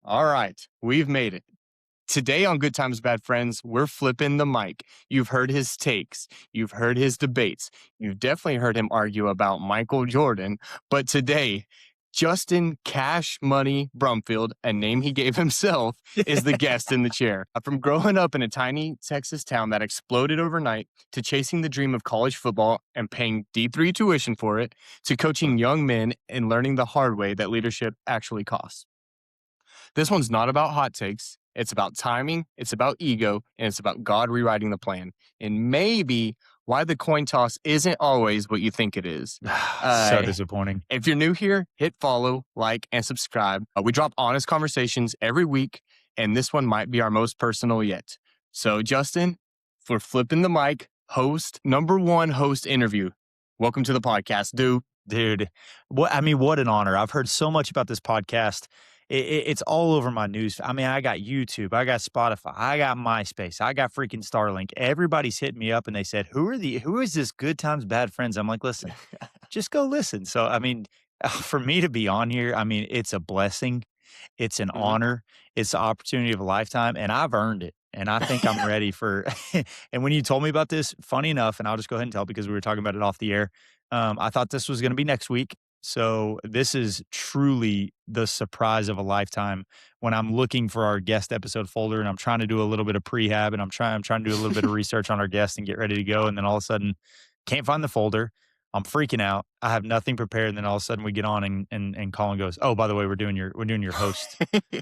All right, we've made it. Today on Good Times, Bad Friends, we're flipping the mic. You've heard his takes. You've heard his debates. You've definitely heard him argue about Michael Jordan. But today, Justin Cash Money Brumfield, a name he gave himself, is the guest in the chair. From growing up in a tiny Texas town that exploded overnight to chasing the dream of college football and paying D3 tuition for it, to coaching young men and learning the hard way that leadership actually costs. This one's not about hot takes. It's about timing, it's about ego, and it's about God rewriting the plan. And maybe why the coin toss isn't always what you think it is. So disappointing. If you're new here, hit follow, like, and subscribe. We drop honest conversations every week, and this one might be our most personal yet. So, Justin, for flipping the mic, number one host interview. Welcome to the podcast, Dude, what an honor. I've heard so much about this podcast. It's all over my news. I mean, I got YouTube, I got Spotify, I got MySpace, I got freaking Starlink. Everybody's hitting me up and they said, who is this Good Times Bad Friends? I'm like, listen, just go listen. So, I mean, for me to be on here, I mean, it's a blessing. It's an honor. It's the opportunity of a lifetime, and I've earned it. And I think I'm ready for, and when you told me about this, funny enough, and I'll just go ahead and tell because we were talking about it off the air. I thought this was going to be next week. So this is truly the surprise of a lifetime when I'm looking for our guest episode folder and I'm trying to do a little bit of prehab and I'm trying to do a little bit of research on our guest and get ready to go. And then all of a sudden can't find the folder. I'm freaking out. I have nothing prepared. And then all of a sudden we get on and Colin goes, oh, by the way, we're doing your host.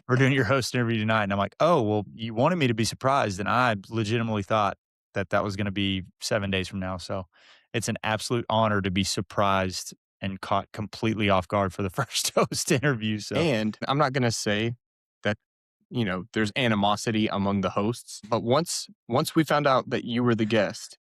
We're doing your host interview tonight. And I'm like, oh, well, you wanted me to be surprised. And I legitimately thought that was going to be 7 days from now. So it's an absolute honor to be surprised and caught completely off guard for the first host interview. So, and I'm not going to say that, there's animosity among the hosts, but once we found out that you were the guest,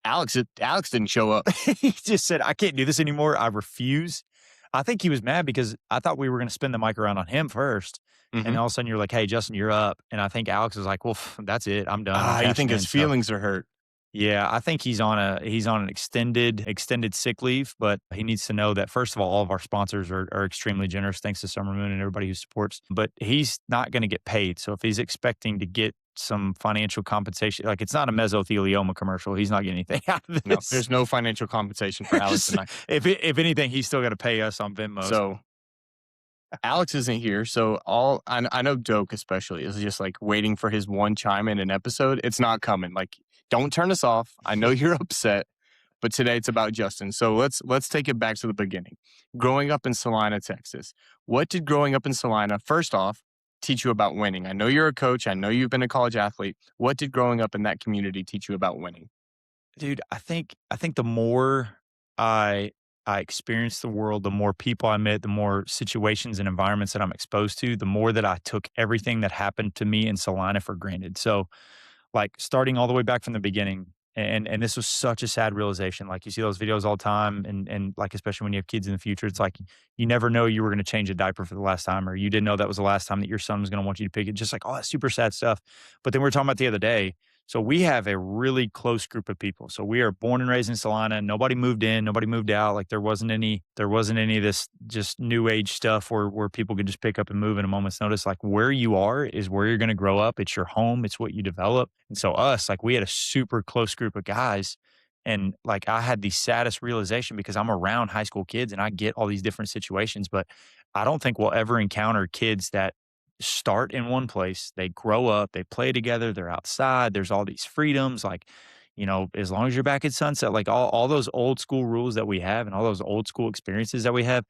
Alex didn't show up. He just said, I can't do this anymore. I refuse. I think he was mad because I thought we were going to spin the mic around on him first. Mm-hmm. And all of a sudden you're like, hey, Justin, you're up. And I think Alex was like, well, that's it. I'm done. You think his feelings are hurt? Yeah, I think he's on an extended sick leave, but he needs to know that first of all of our sponsors are extremely generous, thanks to Summer Moon and everybody who supports. But he's not going to get paid, so if he's expecting to get some financial compensation, like it's not a mesothelioma commercial, he's not getting anything out of this. No, there's no financial compensation for Alex tonight. If anything, he's still got to pay us on Venmo. So Alex isn't here, so I know Doak especially is just like waiting for his one chime in an episode. It's not coming. Like, don't turn us off. I know you're upset, but today it's about Justin. So let's take it back to the beginning. Growing up in Celina, Texas, what did growing up in Celina, first off, teach you about winning? I know you're a coach. I know you've been a college athlete. What did growing up in that community teach you about winning? Dude, I think the more I experienced the world, the more people I met, the more situations and environments that I'm exposed to, the more that I took everything that happened to me in Celina for granted. So like starting all the way back from the beginning, and this was such a sad realization. Like you see those videos all the time, and like especially when you have kids in the future, it's like you never know you were going to change a diaper for the last time, or you didn't know that was the last time that your son was going to want you to pick it. Just like all that super sad stuff. But then we were talking about the other day. So we have a really close group of people. So we are born and raised in Celina. Nobody moved in, nobody moved out. Like there wasn't any of this just new age stuff where people could just pick up and move in a moment's notice. Like where you are is where you're going to grow up. It's your home. It's what you develop. And so like we had a super close group of guys. And like I had the saddest realization because I'm around high school kids and I get all these different situations, but I don't think we'll ever encounter kids that start in one place, they grow up, they play together, they're outside, there's all these freedoms, like, as long as you're back at sunset, like all those old school rules that we have and all those old school experiences that we have,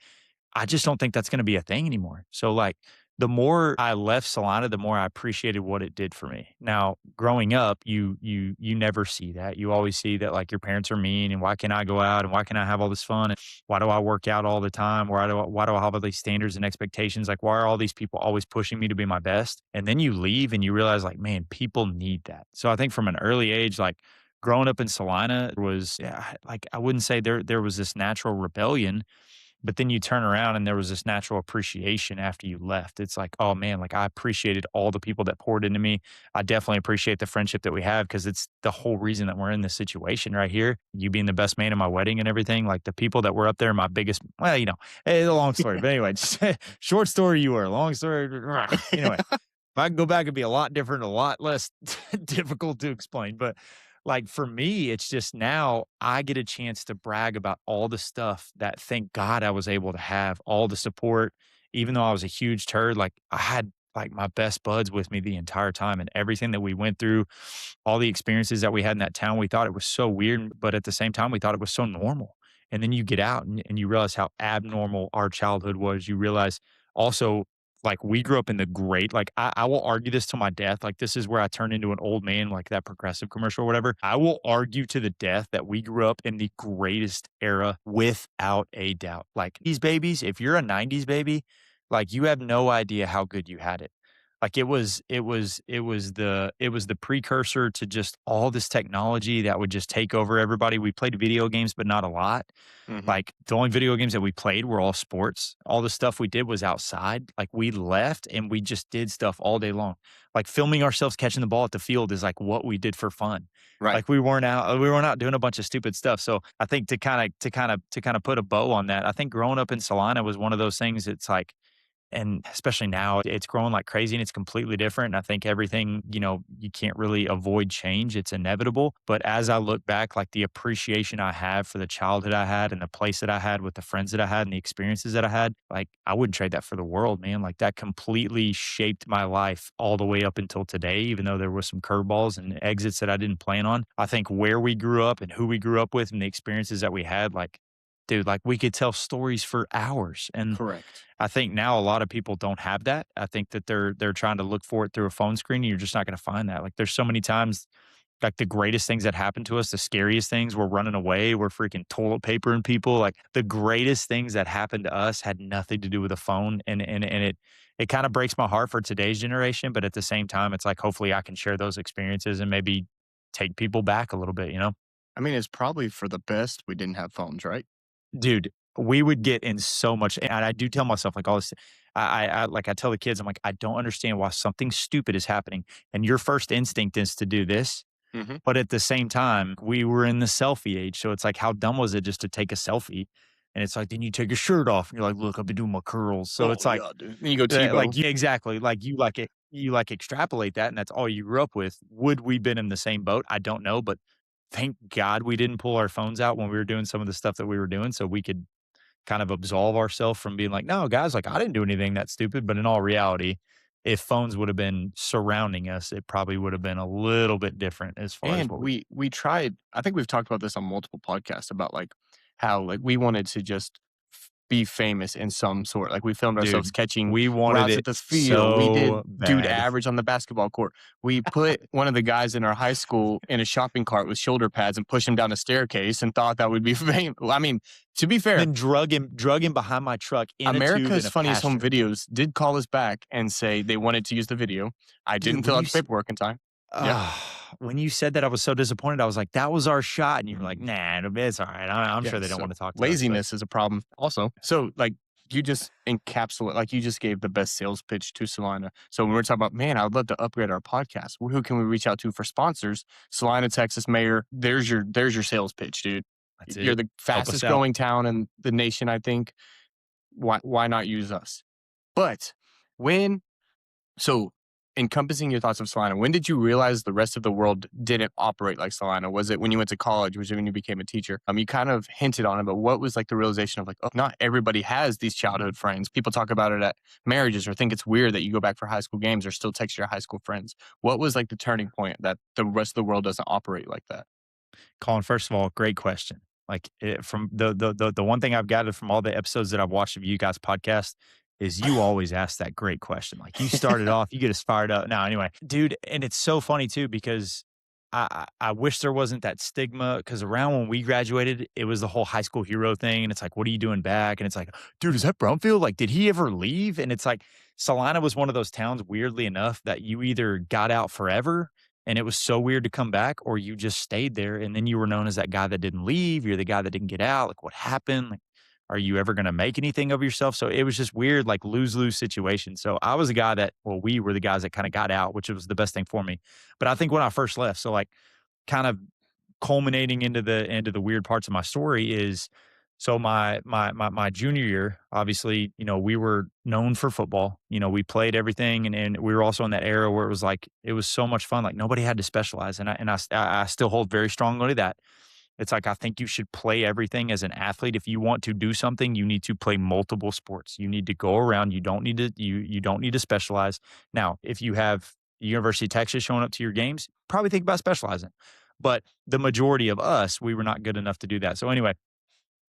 I just don't think that's going to be a thing anymore. So like the more I left Celina, the more I appreciated what it did for me. Now, growing up, you never see that. You always see that like your parents are mean and why can't I go out and why can't I have all this fun? And why do I work out all the time? Why do I have all these standards and expectations? Like why are all these people always pushing me to be my best? And then you leave and you realize like, man, people need that. So I think from an early age, like growing up in Celina was like, I wouldn't say there was this natural rebellion. But then you turn around and there was this natural appreciation after you left. It's like, oh man, like I appreciated all the people that poured into me. I definitely appreciate the friendship that we have because it's the whole reason that we're in this situation right here. You being the best man in my wedding and everything. Like the people that were up there, my biggest, well, it's a long story. But anyway, just short story, you were. Long story. Anyway, if I can go back, it'd be a lot different, a lot less difficult to explain. But like for me, it's just now I get a chance to brag about all the stuff that thank God I was able to have, all the support, even though I was a huge turd. Like I had like my best buds with me the entire time and everything that we went through, all the experiences that we had in that town. We thought it was so weird, but at the same time, we thought it was so normal. And then you get out and you realize how abnormal our childhood was. You realize also like, we grew up in the great like, I will argue this to my death, like, this is where I turn into an old man, like that Progressive commercial or whatever. I will argue to the death that we grew up in the greatest era without a doubt. Like, these babies, if you're a '90s baby, like, you have no idea how good you had it. Like, it was the precursor to just all this technology that would just take over everybody. We played video games, but not a lot. Mhm. Like, the only video games that we played were all sports. All the stuff we did was outside. Like, we left and we just did stuff all day long. Like, filming ourselves catching the ball at the field is, like, what we did for fun. Right. Like, we weren't out doing a bunch of stupid stuff. So, I think to kinda put a bow on that, I think growing up in Celina was one of those things. It's like and especially now, it's growing like crazy and it's completely different. And I think everything, you can't really avoid change. It's inevitable. But as I look back, like the appreciation I have for the childhood I had and the place that I had with the friends that I had and the experiences that I had, like I wouldn't trade that for the world, man. Like that completely shaped my life all the way up until today, even though there was some curveballs and exits that I didn't plan on. I think where we grew up and who we grew up with and the experiences that we had, like, dude, like we could tell stories for hours. And Correct. I think now a lot of people don't have that. I think that they're trying to look for it through a phone screen, and you're just not gonna find that. Like, there's so many times, like, the greatest things that happened to us, the scariest things, we're running away, we're freaking toilet papering people, like, the greatest things that happened to us had nothing to do with a phone, and it kinda breaks my heart for today's generation, but at the same time, it's like, hopefully, I can share those experiences and maybe take people back a little bit, you know? I mean, it's probably for the best we didn't have phones, right? Dude, we would get in so much and I do tell myself, like, all this I tell the kids, I'm like, "I don't understand why something stupid is happening, and your first instinct is to do this." Mhm. But at the same time, we were in the selfie age, so it's like, how dumb was it just to take a selfie? And it's like, then you take your shirt off, and you're like, "Look, I've been doing my curls." So Oh, it's like, yeah, dude. Then you go Tebow. exactly, like, you extrapolate that, and that's all you grew up with. Would we been in the same boat? I don't know, but thank God we didn't pull our phones out when we were doing some of the stuff that we were doing so we could kind of absolve ourselves from being like, "No, guys, like, I didn't do anything that stupid." But in all reality, if phones would have been surrounding us, it probably would have been a little bit different as far as And what we we tried I think we've talked about this on multiple podcasts about, like, how, like, we wanted to just be famous in some sort. Like, we filmed ourselves dude, catching we wanted routes at it the field. We so did dude bad. average on the basketball court. We put one of the guys in our high school in a shopping cart with shoulder pads and pushed him down a staircase and thought that would be fame. I mean, to be fair, Then drug him behind my truck in a tube in America's a Funniest Home pasture. Videos did call us back and say they wanted to use the video. I didn't Dude, fill out the paperwork in time. Yeah. when you said that, I was so disappointed. I was like, "That was our shot," and you were like, "Nah, it's alright. I'm Yeah, sure they don't so wanna talk to us," but laziness is a problem also. So, like, you just encapsulate like, you just gave the best sales pitch to Celina. So when we're talking about, "Man, I'd love to upgrade our podcast. Who can we reach out to for sponsors?" Celina, Texas mayor, there's your sales pitch, dude. that's You're it. the Help us fastest out. growing town in the nation, I think. Why not use us? But when so, encompassing your thoughts of Solana, when did you realize the rest of the world didn't operate like Solana? Was it when you went to college? Was it when you became a teacher? You kind of hinted on it, but what was like the realization of like, oh, not everybody has these childhood friends. People talk about it at marriages or think it's weird that you go back for high school games or still text your high school friends. What was like the turning point that the rest of the world doesn't operate like that? Colin, first of all, great question. Like from the one thing I've gathered from all the episodes that I've watched of you guys' podcast is you always ask that great question. Like you started off, you get us fired up. Now, anyway, dude, and it's so funny too because I wish there wasn't that stigma because around when we graduated, it was the whole high school hero thing, and it's like, what are you doing back? And it's like, dude, is that Brumfield? Like, did he ever leave? And it's like, Salina was one of those towns, weirdly enough, that you either got out forever and it was so weird to come back, or you just stayed there, and then you were known as that guy that didn't leave. You're the guy that didn't get out. Like, what happened? Like, Are you ever going to make anything of yourself? So it was just weird, like lose-lose situation. So I was a guy that, well, we were the guys that kind of got out, which was the best thing for me. But I think when I first left, so like kind of culminating into the weird parts of my story is so my junior year, obviously, we were known for football. We played everything and we were also in that era where it was like it was so much fun. Like nobody had to specialize. And I still hold very strongly to that. It's like I think you should play everything as an athlete. If you want to do something, you need to play multiple sports. You need to go around. You don't need to you don't need to specialize. Now, if you have University of Texas showing up to your games, probably think about specializing. But the majority of us, we were not good enough to do that. So anyway,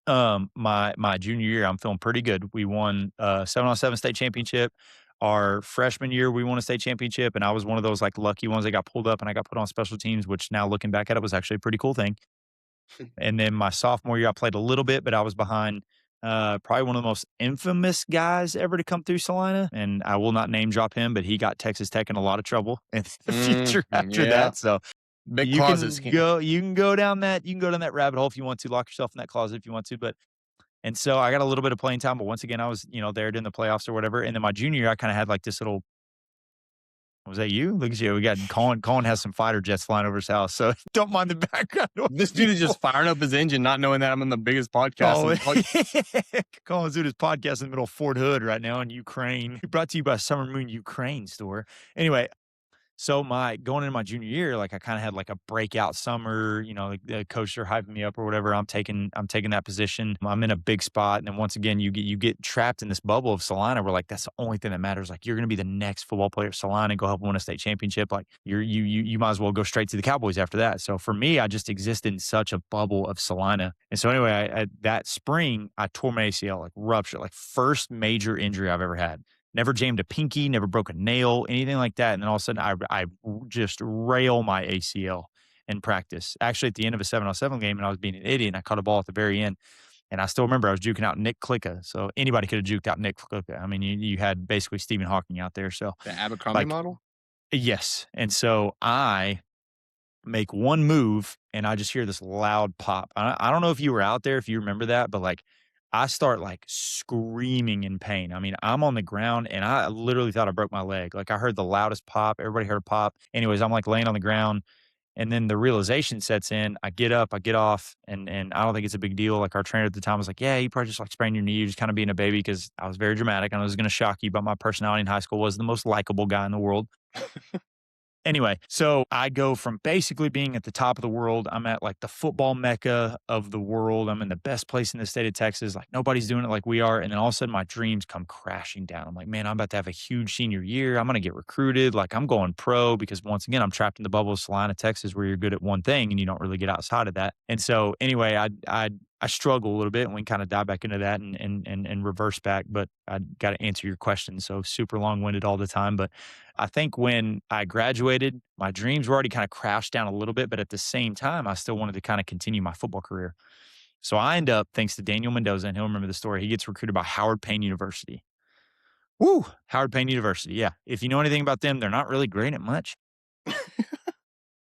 my junior year, I'm feeling pretty good. We won 7-on-7 state championship. Our freshman year, we won a state championship, and I was one of those like lucky ones that got pulled up and I got put on special teams, which now looking back at it was actually a pretty cool thing. And then my sophomore year, I played a little bit, but I was behind probably one of the most infamous guys ever to come through Celina. And I will not name drop him, but he got Texas Tech in a lot of trouble in the future after Yeah. that. So Big closet scheme. you can go down that rabbit hole if you want to, lock yourself in that closet if you want to. But and so I got a little bit of playing time, but once again, I was, there during the playoffs or whatever. And then my junior year, I kind of had like this little. Was that you? Look at you. We got Colin. Colin has some fighter jets flying over his house, so don't mind the background noise. This dude is just firing up his engine, not knowing that I'm in the biggest podcast. Colin's doing his podcast in the middle of Fort Hood right now in Ukraine. Brought to you by Summer Moon Ukraine store. Anyway, so going into my junior year, like I kind of had like a breakout summer, the coach are hyping me up or whatever. I'm taking that position. I'm in a big spot. And then once again, you get trapped in this bubble of Celina where like that's the only thing that matters. Like you're gonna be the next football player at Celina and go help win a state championship. Like you might as well go straight to the Cowboys after that. So for me, I just existed in such a bubble of Celina. And so anyway, that spring I tore my ACL, like ruptured, like first major injury I've ever had. Never jammed a pinky, never broke a nail, anything like that. And then all of a sudden, I just rail my ACL in practice. Actually, at the end of a 7-on-7 game, and I was being an idiot, and I caught a ball at the very end. And I still remember I was juking out Nick Klicka. So anybody could have juked out Nick Klicka. I mean, you had basically Stephen Hawking out there. So The Abercrombie like, model? yes. And so I make one move and I just hear this loud pop. I don't know if you were out there, if you remember that, but like I start like screaming in pain. I mean, I'm on the ground and I literally thought I broke my leg. Like I heard the loudest pop. Everybody heard a pop. Anyways, I'm like laying on the ground and then the realization sets in. I get up, I get off, and I don't think it's a big deal. Like our trainer at the time was like, yeah, you probably just like sprained your knee. You're just kind of being a baby because I was very dramatic. I was going to shock you, but my personality in high school was the most likable guy in the world. Anyway, so I go from basically being at the top of the world. I'm at like the football mecca of the world. I'm in the best place in the state of Texas. Like nobody's doing it like we are. And then all of a sudden my dreams come crashing down. I'm like, man, I'm about to have a huge senior year. I'm going to get recruited. Like I'm going pro because once again, I'm trapped in the bubble of Celina, Texas, where you're good at one thing and you don't really get outside of that. And so anyway, I struggle a little bit and we kind of dive back into that and reverse back. But I got to answer your question. So super long winded all the time. But I think when I graduated, my dreams were already kind of crashed down a little bit. But at the same time, I still wanted to kind of continue my football career. So I end up, thanks to Daniel Mendoza, and he'll remember the story, he gets recruited by Howard Payne University. Woo! Howard Payne University. Yeah. If you know anything about them, they're not really great at much.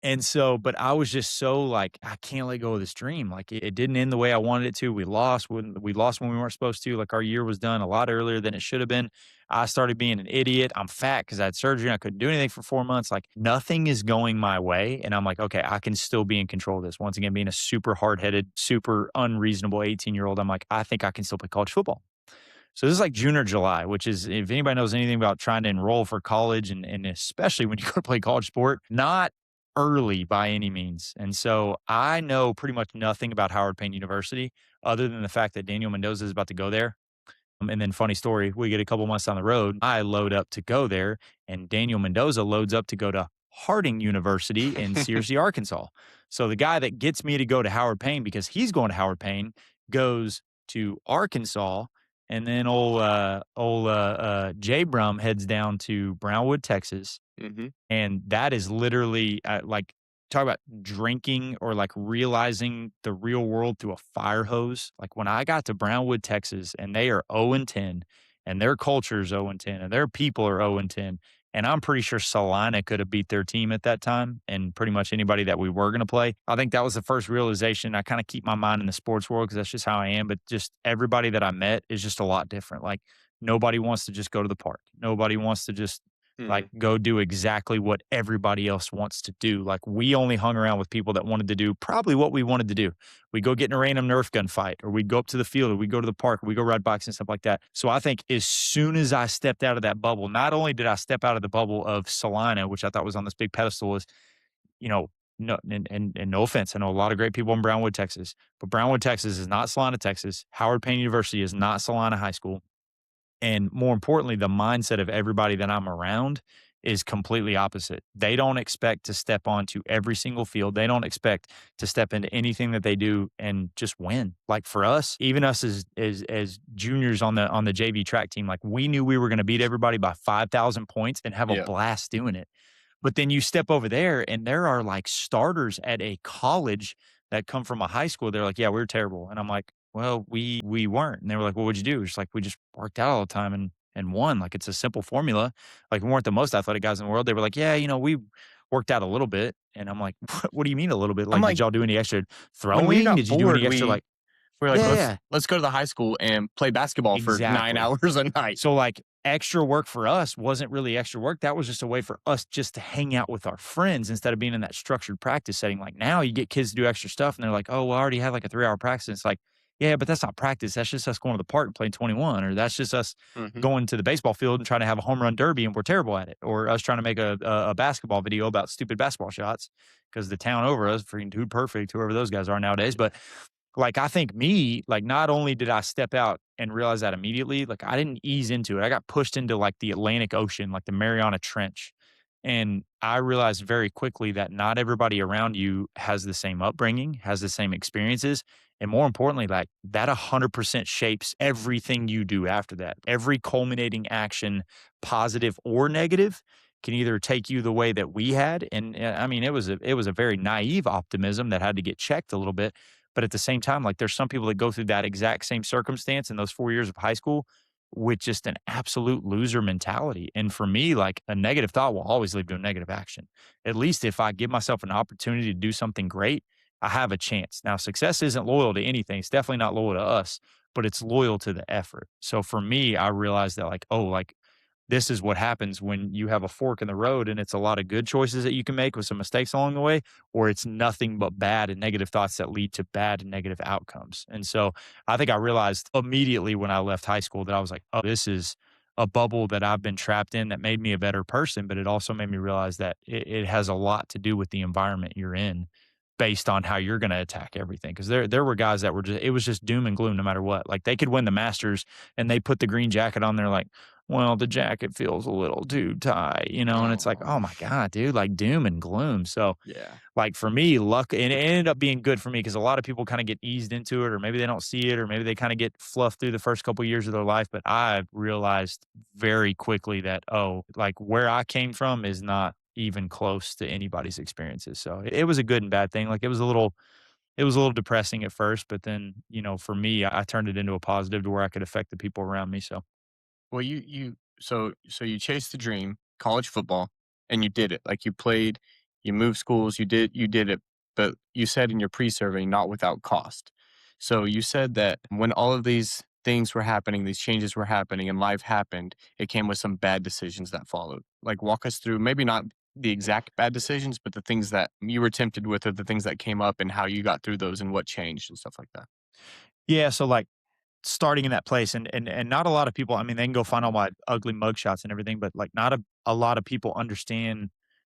And so, but I was just so like, I can't let go of this dream. Like it didn't end the way I wanted it to. We lost when we weren't supposed to. Like our year was done a lot earlier than it should have been. I started being an idiot. I'm fat because I had surgery. And I couldn't do anything for 4 months. Like nothing is going my way. And I'm like, okay, I can still be in control of this. Once again, being a super hard-headed, super unreasonable 18-year-old, I'm like, I think I can still play college football. So this is like June or July, which is, if anybody knows anything about trying to enroll for college and especially when you go to play college sport, not early by any means. And so I know pretty much nothing about Howard Payne University other than the fact that Daniel Mendoza is about to go there. And then funny story, we get a couple months down the road, I load up to go there and Daniel Mendoza loads up to go to Harding University in Searcy, Arkansas. So the guy that gets me to go to Howard Payne because he's going to Howard Payne goes to Arkansas. And then Jay Brum heads down to Brownwood, Texas. Mm-hmm. And that is literally like, talk about drinking or like realizing the real world through a fire hose. Like when I got to Brownwood, Texas, and they are 0-10, and their culture is 0-10, and their people are 0-10, and I'm pretty sure Celina could have beat their team at that time and pretty much anybody that we were going to play. I think that was the first realization. I kind of keep my mind in the sports world because that's just how I am. But just everybody that I met is just a lot different. Like nobody wants to just go to the park. Nobody wants to just like Mhm. go do exactly what everybody else wants to do. Like we only hung around with people that wanted to do probably what we wanted to do. We go get in a random Nerf gun fight, or we'd go up to the field, or we go to the park, or we go ride bikes and stuff like that. So I think as soon as I stepped out of that bubble, not only did I step out of the bubble of Salina, which I thought was on this big pedestal, is you know, no, and no offense, I know a lot of great people in Brownwood, Texas, but Brownwood, Texas is not Salina, Texas. Howard Payne University is not Salina High School. And more importantly, the mindset of everybody that I'm around is completely opposite. They don't expect to step onto every single field. They don't expect to step into anything that they do and just win. Like for us, even us as juniors on the JV track team, like we knew we were going to beat everybody by 5,000 points and have a Yeah. blast doing it. But then you step over there and there are like starters at a college that come from a high school. They're like, "Yeah, we are terrible." And I'm like, "Well, we weren't." And they were like, "Well, what'd you do?" It's like, "We just worked out all the time and won." Like it's a simple formula. Like we weren't the most athletic guys in the world. They were like, "Yeah, we worked out a little bit." And I'm like, "What do you mean a little bit? I'm Like, did like, y'all do any extra when we throwing? got Did you do bored, any extra like?" we're like, Yeah, let's yeah, let's go to the high school and play basketball for 9 exactly. hours a night. So, like, extra work for us wasn't really extra work. That was just a way for us just to hang out with our friends instead of being in that structured practice setting. Like, now you get kids to do extra stuff and they're like, "Oh, well, I already had like a 3-hour practice." And it's like, "Yeah, but that's not practice. That's just us going to the park and playing 21, or that's just us Mhm. going to the baseball field and trying to have a home run derby and we're terrible at it, or us trying to make a basketball video about stupid basketball shots because the town over us, freaking Dude Perfect, whoever those guys are nowadays." But like, I think me, like, not only did I step out and realize that immediately, like, I didn't ease into it. I got pushed into, like, the Atlantic Ocean, like the Mariana Trench. And I realized very quickly that not everybody around you has the same upbringing, has the same experiences. And more importantly, like, that 100% shapes everything you do after that. Every culminating action, positive or negative, can either take you the way that we had. And I mean, it was a very naive optimism that had to get checked a little bit, but at the same time, like there's some people that go through that exact same circumstance in those 4 years of high school with just an absolute loser mentality. And for me, like a negative thought will always lead to a negative action. At least if I give myself an opportunity to do something great, I have a chance. Now, success isn't loyal to anything. It's definitely not loyal to us, but it's loyal to the effort. So for me, I realized that like, oh, like this is what happens when you have a fork in the road and it's a lot of good choices that you can make with some mistakes along the way, or it's nothing but bad and negative thoughts that lead to bad and negative outcomes. And so I think I realized immediately when I left high school that I was like, oh, this is a bubble that I've been trapped in that made me a better person, but it also made me realize that it has a lot to do with the environment you're in based on how you're going to attack everything. Cause there were guys that were just, it was just doom and gloom no matter what. Like they could win the Masters and they put the green jacket on. They're like, well, the jacket feels a little too tight, and it's like, Oh, oh my God, dude, like doom and gloom. So, yeah. like for me, luck, and it ended up being good for me because a lot of people kind of get eased into it, or maybe they don't see it, or maybe they kind of get fluffed through the first couple years of their life. But I realized very quickly that, oh, like where I came from is not even close to anybody's experiences. So it was a good and bad thing. Like it was a little depressing at first, but then, for me, I turned it into a positive to where I could affect the people around me. So. Well, so you chased the dream, college football, and you did it. Like you played, you moved schools, you did it, but you said in your pre-survey, not without cost. So you said that when all of these things were happening, these changes were happening, and life happened, it came with some bad decisions that followed. Like walk us through maybe not the exact bad decisions, but the things that you were tempted with or the things that came up and how you got through those and what changed and stuff like that. Yeah, so like starting in that place and not a lot of people, I mean, they can go find all my ugly mugshots and everything, but like not a lot of people understand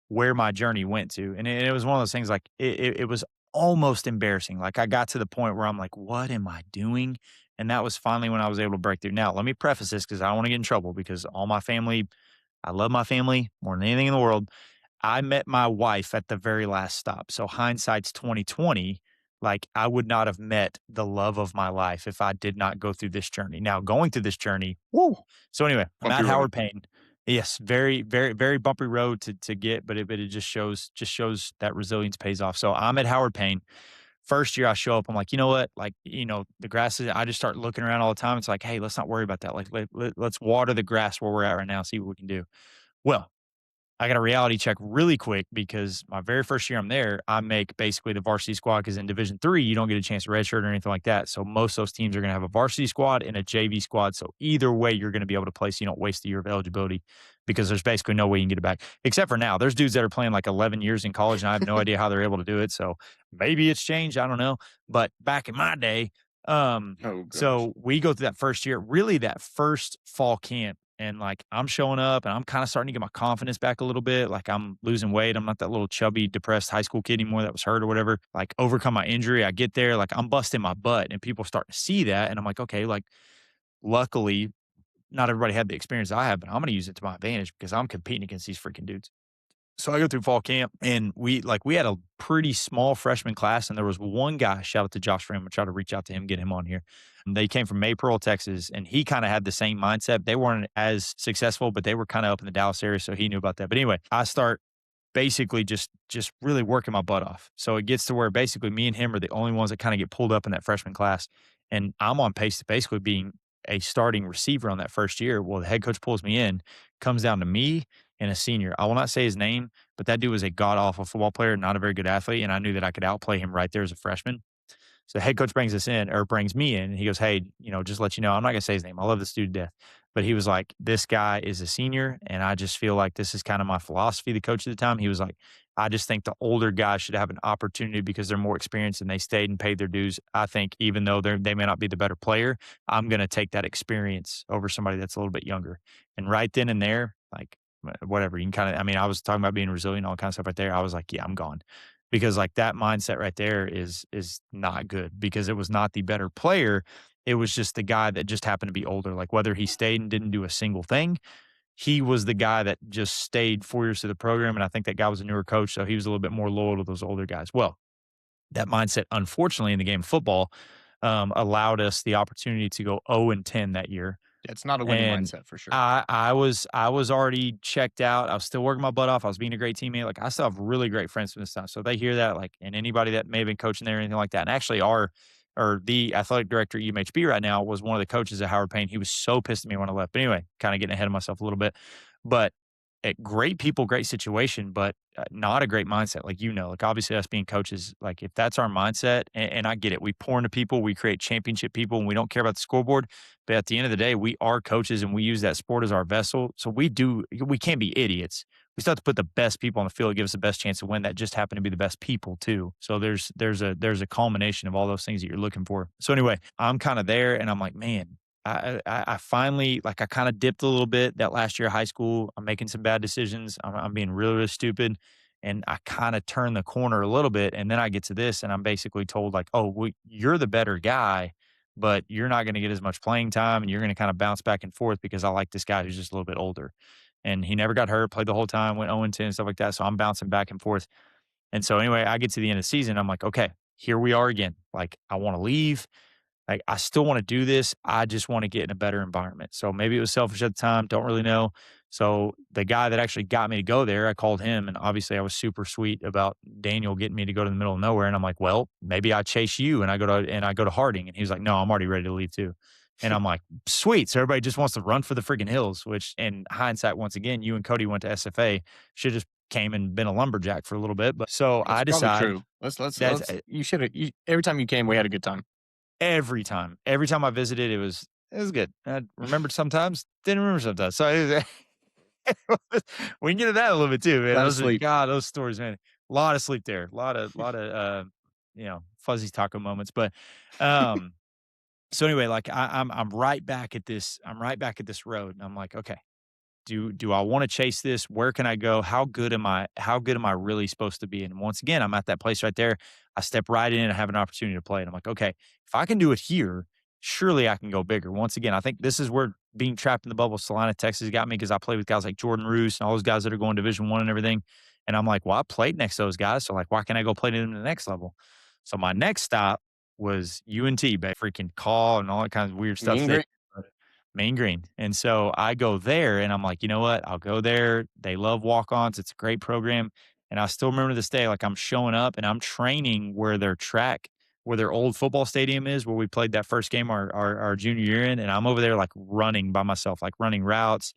where my journey went to. And it was one of those things like it was almost embarrassing. Like I got to the point where I'm like, what am I doing? And that was finally when I was able to break through. Now, let me preface this because I don't want to get in trouble because all my family, I love my family more than anything in the world. I met my wife at the very last stop. So hindsight's 2020. Like I would not have met the love of my life if I did not go through this journey. Now going through this journey, woo. So anyway, I'm Bumpy at road. Howard Payne. Yes, very, very, very bumpy road to get, but it just shows that resilience pays off. So I'm at Howard Payne. First year I show up, I'm like, you know what? Like, the grass is, I just start looking around all the time. It's like, hey, let's not worry about that. Like, let's water the grass where we're at right now, see what we can do. Well, I got a reality check really quick because my very first year I'm there, I make basically the varsity squad because in Division three, you don't get a chance to redshirt or anything like that. So most of those teams are going to have a varsity squad and a JV squad. So either way, you're going to be able to play so you don't waste a year of eligibility because there's basically no way you can get it back. Except for now, there's dudes that are playing like 11 years in college and I have no idea how they're able to do it. So maybe it's changed. I don't know. But back in my day, um, Oh gosh. so we go through that first year, really that first fall camp, and like I'm showing up and I'm kind of starting to get my confidence back a little bit. Like I'm losing weight. I'm not that little chubby, depressed high school kid anymore that was hurt or whatever. Like overcome my injury. I get there, like I'm busting my butt, and people start to see that. And I'm like, okay, like luckily, not everybody had the experience I have, but I'm going to use it to my advantage because I'm competing against these freaking dudes. So I go through fall camp and we had a pretty small freshman class and there was one guy, shout out to Josh Freeman, try to reach out to him, get him on here. And they came from Maypearl, Texas, and he kind of had the same mindset. They weren't as successful, but they were kind of up in the Dallas area, so he knew about that. But anyway, I start basically just really working my butt off. So it gets to where basically me and him are the only ones that kind of get pulled up in that freshman class. And I'm on pace to basically being a starting receiver on that first year. Well, the head coach pulls me in, comes down to me and a senior. I will not say his name, but that dude was a god awful football player, not a very good athlete. And I knew that I could outplay him right there as a freshman. So the head coach brings us in or brings me in and he goes, hey, just let you know, I'm not going to say his name. I love this dude to death. But he was like, this guy is a senior. And I just feel like this is kind of my philosophy, the coach at the time. He was like, I just think the older guys should have an opportunity because they're more experienced and they stayed and paid their dues. I think even though they may not be the better player, I'm going to take that experience over somebody that's a little bit younger. And right then and there, like, whatever you can kind of, I mean, I was talking about being resilient, all kind of stuff right there. I was like, yeah, I'm gone because like that mindset right there is not good because it was not the better player. It was just the guy that just happened to be older. Like whether he stayed and didn't do a single thing, he was the guy that just stayed 4 years to the program. And I think that guy was a newer coach. So he was a little bit more loyal to those older guys. Well, that mindset, unfortunately, in the game of football, allowed us the opportunity to go 0-10 that year Yeah, it's not a winning and mindset for sure. I was already checked out. I was still working my butt off. I was being a great teammate. Like I still have really great friends from this time. So they hear that, like, and anybody that may have been coaching there or anything like that. And actually, the athletic director at UMHB right now was one of the coaches at Howard Payne. He was so pissed at me when I left. But anyway, kind of getting ahead of myself a little bit. But great people, great situation, but not a great mindset. Like obviously us being coaches, like if that's our mindset, and I get it, we pour into people, we create championship people, and we don't care about the scoreboard. But at the end of the day, we are coaches and we use that sport as our vessel. So we can't be idiots. We still have to put the best people on the field to give us the best chance to win that just happen to be the best people too. So there's a culmination of all those things that you're looking for. So anyway, I'm kind of there and I'm like, man, I finally like I kind of dipped a little bit that last year of high school. I'm making some bad decisions. I'm being really, really stupid. And I kind of turn the corner a little bit. And then I get to this and I'm basically told, like, oh, well, you're the better guy, but you're not going to get as much playing time and you're going to kind of bounce back and forth because I like this guy who's just a little bit older. And he never got hurt, played the whole time, went 0-10 and stuff like that. So I'm bouncing back and forth. And so anyway, I get to the end of the season. I'm like, okay, here we are again. Like, I want to leave. Like, I still wanna do this, I just wanna get in a better environment. So maybe it was selfish at the time, don't really know. So the guy that actually got me to go there, I called him, and obviously I was super sweet about Daniel getting me to go to the middle of nowhere, and I'm like, "Well, maybe I chase you and I go to Harding," and he was like, "No, I'm already ready to leave too." And I'm like, "Sweet, so everybody just wants to run for the freaking hills," which in hindsight, once again, you and Cody went to SFA, should just came and been a lumberjack for a little bit, but so That's I probably decide true. that's Let's you should have every time you came, we had a good time. every time I visited, it was good. I remembered sometimes, didn't remember sometimes. So we can get to that a little bit too, man. Glad to sleep. Those stories, man. A lot of sleep there, a lot of fuzzy taco moments. But um, so anyway, like I'm right back at this. I'm right back at this road, and I'm like, okay, do I want to chase this? Where can I go? How good am I really supposed to be? And once again, I'm at that place right there. I step right in and I have an opportunity to play. And I'm like, okay, if I can do it here, surely I can go bigger. Once again, I think this is where being trapped in the bubble, Celina, Texas got me because I played with guys like Jordan Roos and all those guys that are going Division 1 and everything. And I'm like, well, I played next to those guys. So like, why can't I go play to them to the next level? So my next stop was UNT, freaking call and all that kinds of weird stuff. Mean green. Main Green. And so I go there and I'm like, you know what? I'll go there. They love walk ons. It's a great program. And I still remember this day, like I'm showing up and I'm training where their old football stadium is, where we played that first game our junior year in. And I'm over there like running by myself, like running routes,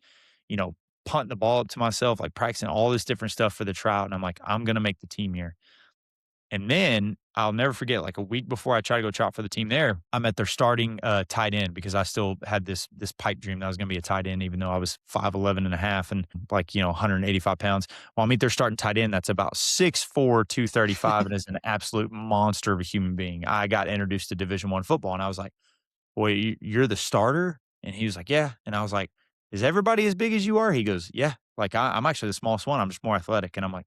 you know, punting the ball up to myself, like practicing all this different stuff for the tryout. And I'm like, I'm going to make the team here. And then I'll never forget, like a week before I tried to go tryout for the team there, I'm at their starting tight end because I still had this pipe dream that I was going to be a tight end, even though I was 5'11 and a half and like, 185 pounds. Well, I meet their starting tight end that's about 6'4", 235 and is an absolute monster of a human being. I got introduced to Division I football and I was like, boy, you're the starter? And he was like, yeah. And I was like, is everybody as big as you are? He goes, yeah. Like I'm actually the smallest one. I'm just more athletic. And I'm like,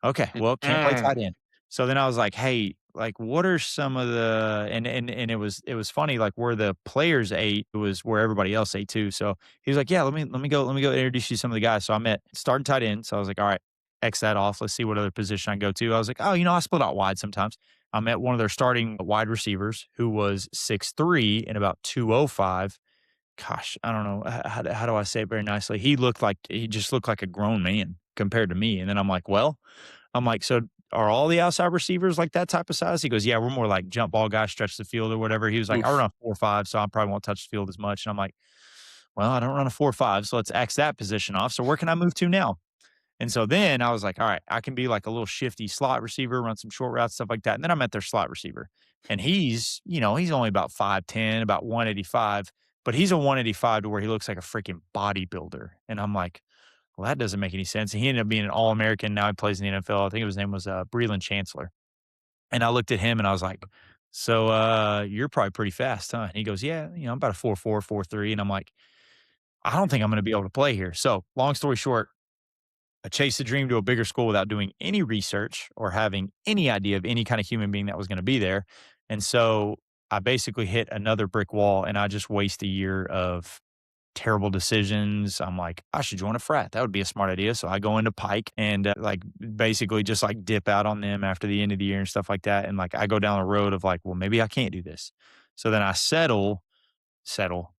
okay, well, can't play Mm. tight end. So then I was like, "Hey, like, what are some of the" and it was funny, like, where the players ate was where everybody else ate too. So he was like, "Yeah, let me go introduce you to some of the guys." So I met starting tight end. So I was like, "All right, X that off. Let's see what other position I go to." I was like, "Oh, I split out wide sometimes." I met one of their starting wide receivers who was 6'3" and about 205. Gosh, I don't know how do I say it very nicely. He just looked like a grown man compared to me. And then I'm like, "So are all the outside receivers like that type of size?" He goes, "Yeah, we're more like jump ball guys, stretch the field or whatever." He was like, "I Oof. run a 4.5, so I probably won't touch the field as much." And I'm like, "Well, I don't run a 4.5, so let's X that position off. So where can I move to now?" And so then I was like, "All right, I can be like a little shifty slot receiver, run some short routes, stuff like that." And then I met their slot receiver. And he's only about 5'10, about 185, but he's a 185 to where he looks like a freaking bodybuilder. And I'm like, well, that doesn't make any sense. And he ended up being an All American. Now he plays in the NFL. I think his name was Breland Chancellor. And I looked at him and I was like, "So you're probably pretty fast, huh?" And he goes, "Yeah, I'm about a 4.4, 4.3." And I'm like, "I don't think I'm going to be able to play here." So long story short, I chased the dream to a bigger school without doing any research or having any idea of any kind of human being that was going to be there. And so I basically hit another brick wall and I just waste a year of terrible decisions. I'm like, I should join a frat. That would be a smart idea. So I go into Pike and like basically just like dip out on them after the end of the year and stuff like that. And like I go down the road of like, well, maybe I can't do this. So then I settle,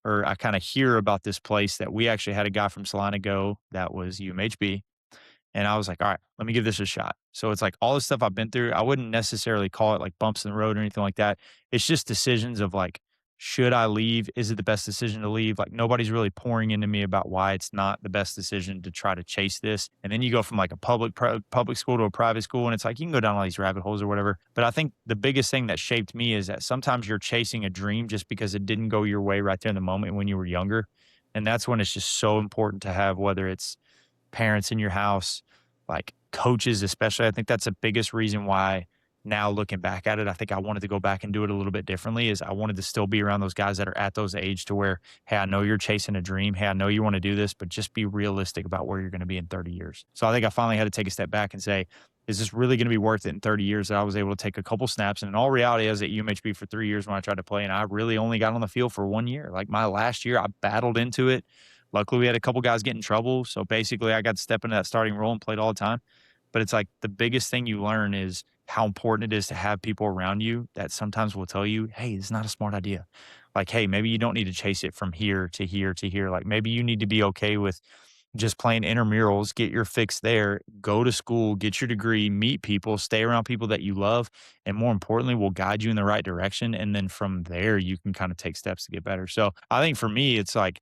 or I kind of hear about this place that we actually had a guy from Celina go that was UMHB. And I was like, all right, let me give this a shot. So it's like all the stuff I've been through, I wouldn't necessarily call it like bumps in the road or anything like that. It's just decisions of like, should I leave? Is it the best decision to leave? Like nobody's really pouring into me about why it's not the best decision to try to chase this. And then you go from like a public school to a private school, and it's like you can go down all these rabbit holes or whatever. But I think the biggest thing that shaped me is that sometimes you're chasing a dream just because it didn't go your way right there in the moment when you were younger. And that's when it's just so important to have, whether it's parents in your house, like coaches, especially. I think that's the biggest reason why now looking back at it, I think I wanted to go back and do it a little bit differently is I wanted to still be around those guys that are at those age to where, hey, I know you're chasing a dream. Hey, I know you want to do this, but just be realistic about where you're going to be in 30 years. So I think I finally had to take a step back and say, is this really going to be worth it in 30 years that I was able to take a couple snaps? And in all reality, I was at UMHB for 3 years when I tried to play, and I really only got on the field for 1 year. Like my last year, I battled into it. Luckily, we had a couple guys get in trouble. So basically, I got to step into that starting role and played all the time. But it's like the biggest thing you learn is how important it is to have people around you that sometimes will tell you, hey, it's not a smart idea. Like, hey, maybe you don't need to chase it from here to here to here. Like, maybe you need to be okay with just playing intramurals, get your fix there, go to school, get your degree, meet people, stay around people that you love, and more importantly, will guide you in the right direction. And then from there, you can kind of take steps to get better. So I think for me, it's like,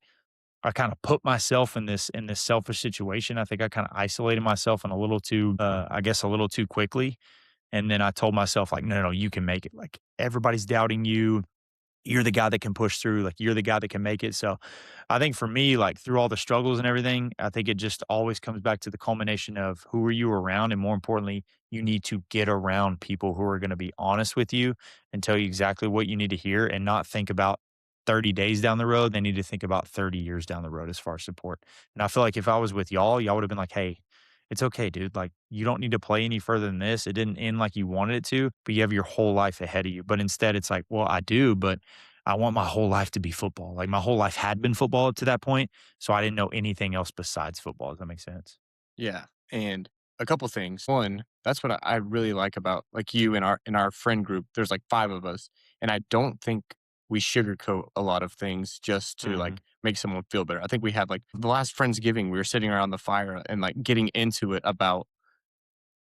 I kind of put myself in this selfish situation. I think I kind of isolated myself in a little too, I guess, a little too quickly. And then I told myself, like, no, no, no, you can make it. Like everybody's doubting you. You're the guy that can push through. Like you're the guy that can make it. So I think for me, like through all the struggles and everything, I think it just always comes back to the culmination of who are you around, and more importantly, you need to get around people who are going to be honest with you and tell you exactly what you need to hear, and not think about 30 days down the road. They need to think about 30 years down the road as far as support. And I feel like if I was with y'all would have been like, hey, it's okay, dude. Like, you don't need to play any further than this. It didn't end like you wanted it to, but you have your whole life ahead of you. But instead, it's like, well, I do, but I want my whole life to be football. Like, my whole life had been football up to that point. So I didn't know anything else besides football. Does that make sense? Yeah, and a couple things. One, that's what I really like about, like, you in our friend group. There's, like, 5 of us, and I don't think we sugarcoat a lot of things just to, Mhm. like, make someone feel better. I think we had, like, the last Friendsgiving, we were sitting around the fire and, like, getting into it about,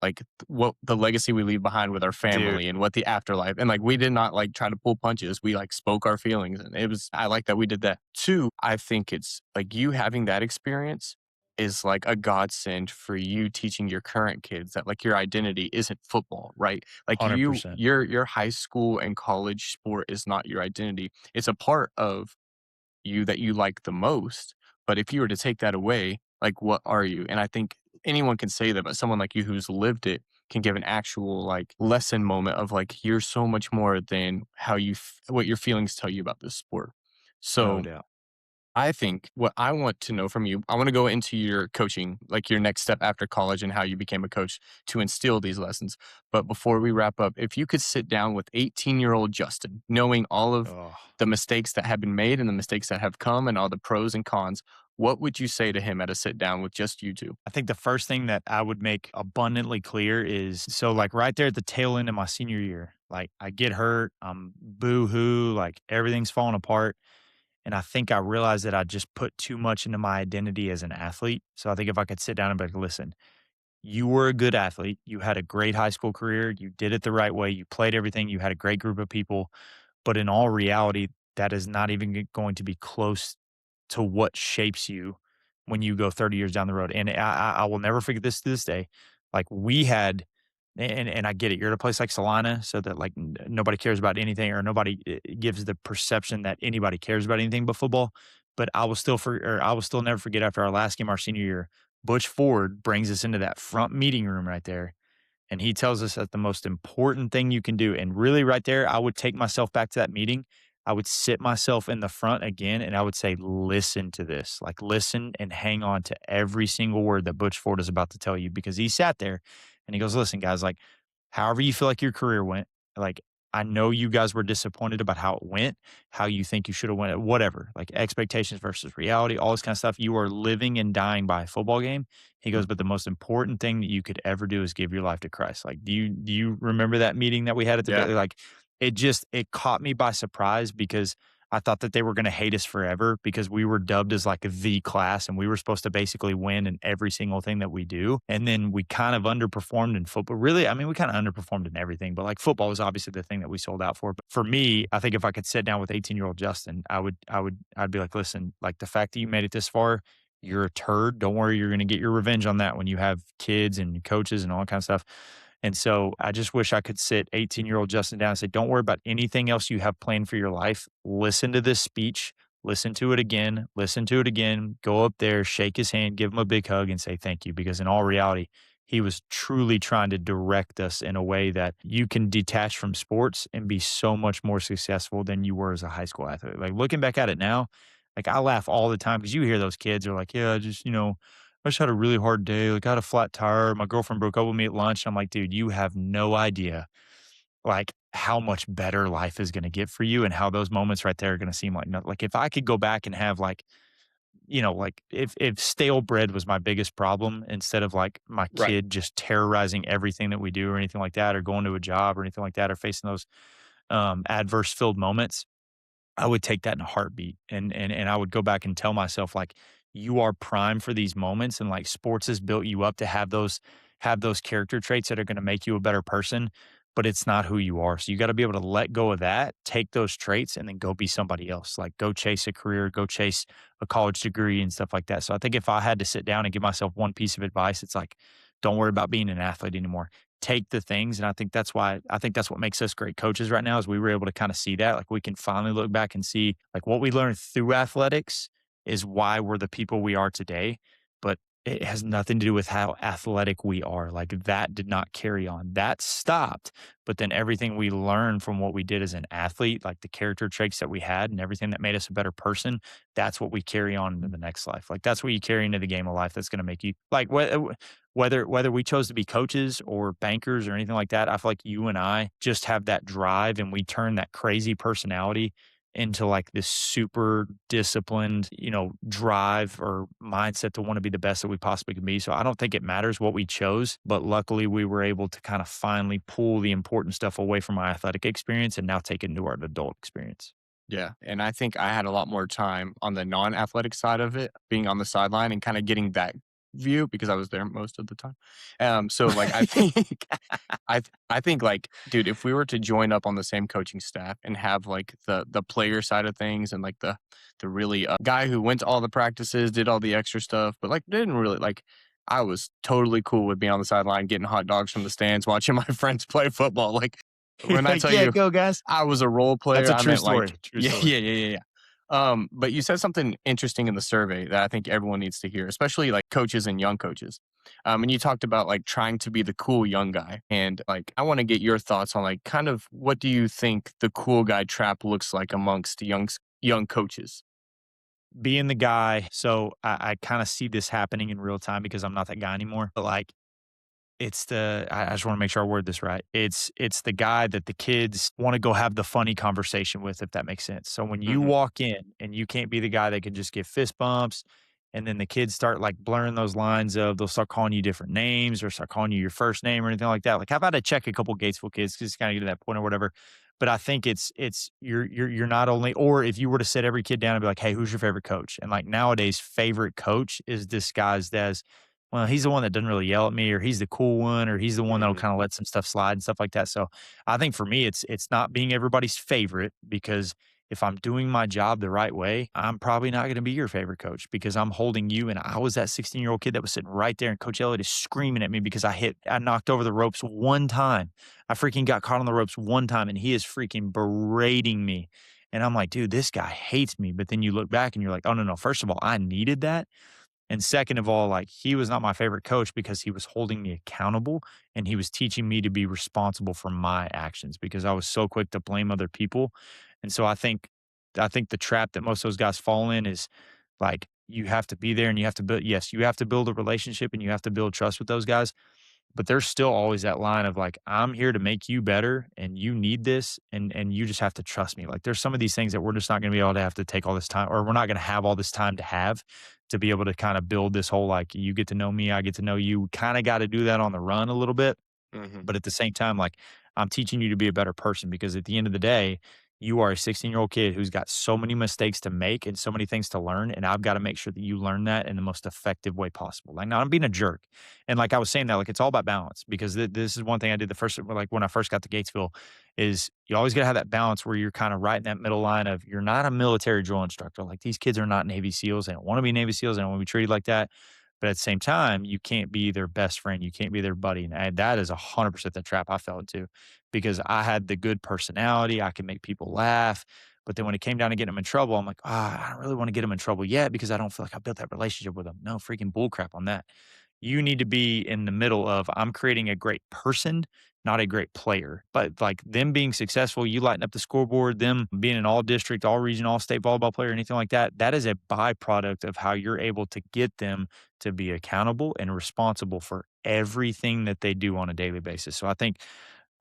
like, what the legacy we leave behind with our Dude, family and what the afterlife, and, like, we did not, like, try to pull punches. We, like, spoke our feelings, and I like that we did that. 2, I think it's, like, you having that experience is like a godsend for you teaching your current kids that like your identity isn't football, right? Like 100%. your high school and college sport is not your identity. It's a part of you that you like the most. But if you were to take that away, like what are you? And I think anyone can say that, but someone like you who's lived it can give an actual like lesson moment of like you're so much more than what your feelings tell you about this sport. No So doubt. I think what I want to know from you, I want to go into your coaching, like your next step after college and how you became a coach to instill these lessons. But before we wrap up, if you could sit down with 18-year-old Justin, knowing all of Oh, the mistakes that have been made and the mistakes that have come and all the pros and cons, what would you say to him at a sit down with just you two? I think the first thing that I would make abundantly clear is so, like, right there at the tail end of my senior year, like, I get hurt, I'm boo hoo, like, everything's falling apart. And I think I realized that I just put too much into my identity as an athlete. So I think if I could sit down and be like, listen, you were a good athlete. You had a great high school career. You did it the right way. You played everything. You had a great group of people. But in all reality, that is not even going to be close to what shapes you when you go 30 years down the road. And I will never forget this to this day. Like we had, and I get it. You're at a place like Celina, so that like nobody cares about anything, or nobody gives the perception that anybody cares about anything but football. But I will still never forget after our last game, our senior year, Butch Ford brings us into that front meeting room right there, and he tells us that the most important thing you can do, and really right there, I would take myself back to that meeting. I would sit myself in the front again and I would say, listen to this. Like, listen and hang on to every single word that Butch Ford is about to tell you, because he sat there and he goes, listen, guys, like, however you feel like your career went, like, I know you guys were disappointed about how it went, how you think you should have went, whatever, like expectations versus reality, all this kind of stuff. You are living and dying by a football game. He goes, but the most important thing that you could ever do is give your life to Christ. Like, do you remember that meeting that we had at the Yeah. like it caught me by surprise, because I thought that they were going to hate us forever because we were dubbed as like the class and we were supposed to basically win in every single thing that we do. And then we kind of underperformed in football. Really, I mean, we kind of underperformed in everything, but like football was obviously the thing that we sold out for. But for me, I think if I could sit down with 18-year-old Justin, I'd be like, listen, like the fact that you made it this far, you're a turd. Don't worry, you're going to get your revenge on that when you have kids and coaches and all that kind of stuff. And so I just wish I could sit 18-year-old Justin down and say, don't worry about anything else you have planned for your life. Listen to this speech, listen to it again, go up there, shake his hand, give him a big hug, and say thank you. Because in all reality, he was truly trying to direct us in a way that you can detach from sports and be so much more successful than you were as a high school athlete. Like looking back at it now, like I laugh all the time because you hear those kids are like, yeah, I just had a really hard day. Like I had a flat tire. My girlfriend broke up with me at lunch. I'm like, dude, you have no idea like how much better life is going to get for you, and how those moments right there are going to seem like nothing. Like if I could go back and have like, like if stale bread was my biggest problem, instead of like my Right. kid just terrorizing everything that we do or anything like that, or going to a job or anything like that, or facing those adverse filled moments, I would take that in a heartbeat, and I would go back and tell myself like, you are primed for these moments, and like sports has built you up to have those character traits that are going to make you a better person, but it's not who you are. So you got to be able to let go of that, take those traits, and then go be somebody else. Like go chase a career, go chase a college degree and stuff like that. So I think if I had to sit down and give myself one piece of advice, it's like, don't worry about being an athlete anymore. Take the things, and I think that's what makes us great coaches right now, is we were able to kind of see that. Like we can finally look back and see like what we learned through athletics is why we're the people we are today. But it has nothing to do with how athletic we are. Like that did not carry on. That stopped. But then everything we learned from what we did as an athlete, like the character traits that we had and everything that made us a better person, that's what we carry on into the next life. Like that's what you carry into the game of life that's going to make you like whether we chose to be coaches or bankers or anything like that. I feel like you and I just have that drive, and we turn that crazy personality into like this super disciplined, drive or mindset to want to be the best that we possibly can be. So I don't think it matters what we chose, but luckily we were able to kind of finally pull the important stuff away from my athletic experience and now take it into our adult experience. Yeah, and I think I had a lot more time on the non-athletic side of it, being on the sideline and kinda getting view because I was there most of the time. So like I think I think like, dude, if we were to join up on the same coaching staff and have like the player side of things and like the really guy who went to all the practices, did all the extra stuff, but like didn't really like. I was totally cool with being on the sideline, getting hot dogs from the stands, watching my friends play football. Like You're when I like, tell "Yeah, you go guys." I was a role That's player, a I true meant like, story, true yeah, story. yeah, yeah, yeah, yeah. But you said something interesting in the survey that I think everyone needs to hear, especially like coaches and young coaches. And you talked about like trying to be the cool young guy. And like, I want to get your thoughts on like kind of what do you think the cool guy trap looks like amongst young coaches? Being the guy, so I kinda see this happening in real time because I'm not that guy anymore, but, like, I just wanna make sure I word this right. It's the guy that the kids wanna go have the funny conversation with, if that makes sense. So when you Hmm. walk in and you can't be the guy that can just give fist bumps, and then the kids start, like, blurring those lines of they'll start calling you different names or start calling you your first name or anything like that. Like, I've had to check a couple Gatesville kids just kinda get to that point or whatever. But I think it's you're not only or if you were to sit every kid down and be like, "Hey, who's your favorite coach?" And, like, nowadays, favorite coach is disguised as well, he's the one that doesn't really yell at me, or he's the cool one, or he's the one that'll Hmm. kinda let some stuff slide and stuff like that. So, I think for me, it's not being everybody's favorite because if I'm doing my job the right way, I'm probably not gonna be your favorite coach because I'm holding you and I was that 16-year-old kid that was sitting right there and Coach Elliott is screaming at me because I knocked over the ropes one time. I freaking got caught on the ropes one time and he is freaking berating me. And I'm like, dude, this guy hates me. But then you look back and you're like, oh, no, no. First of all, I needed that. And second of all, like he was not my favorite coach because he was holding me accountable and he was teaching me to be responsible for my actions because I was so quick to blame other people. And so I think the trap that most of those guys fall in is like you have to be there and you have to build yes, you have to build a relationship and you have to build trust with those guys. But there's still always that line of like, I'm here to make you better and you need this and you just have to trust me. Like there's some of these things that we're just not gonna be able to have to take all this time or we're not gonna have all this time to be able to kind of build this whole like you get to know me, I get to know you. Kind of got to do that on the run a little bit. Hmm. But at the same time, like, I'm teaching you to be a better person because at the end of the day, you are a 16-year-old kid who's got so many mistakes to make and so many things to learn. And I've got to make sure that you learn that in the most effective way possible. Like, not I'm being a jerk. And like I was saying that, like, it's all about balance because this is one thing I did the first, like, when I first got to Gatesville, is you always got to have that balance where you're kind of right in that middle line of you're not a military drill instructor. Like, these kids are not Navy SEALs. They don't want to be Navy SEALs. They don't want to be treated like that. But at the same time, you can't be their best friend. You can't be their buddy. And that is 100% the trap I fell into because I had the good personality. I can make people laugh. But then when it came down to getting them in trouble, I'm like, I don't really want to get them in trouble yet because I don't feel like I built that relationship with them. No freaking bullcrap on that. You need to be in the middle of I'm creating a great person, not a great player. But like them being successful, you lighten up the scoreboard, them being an all district, all region, all state volleyball player, anything like that, that is a byproduct of how you're able to get them to be accountable and responsible for everything that they do on a daily basis. So I think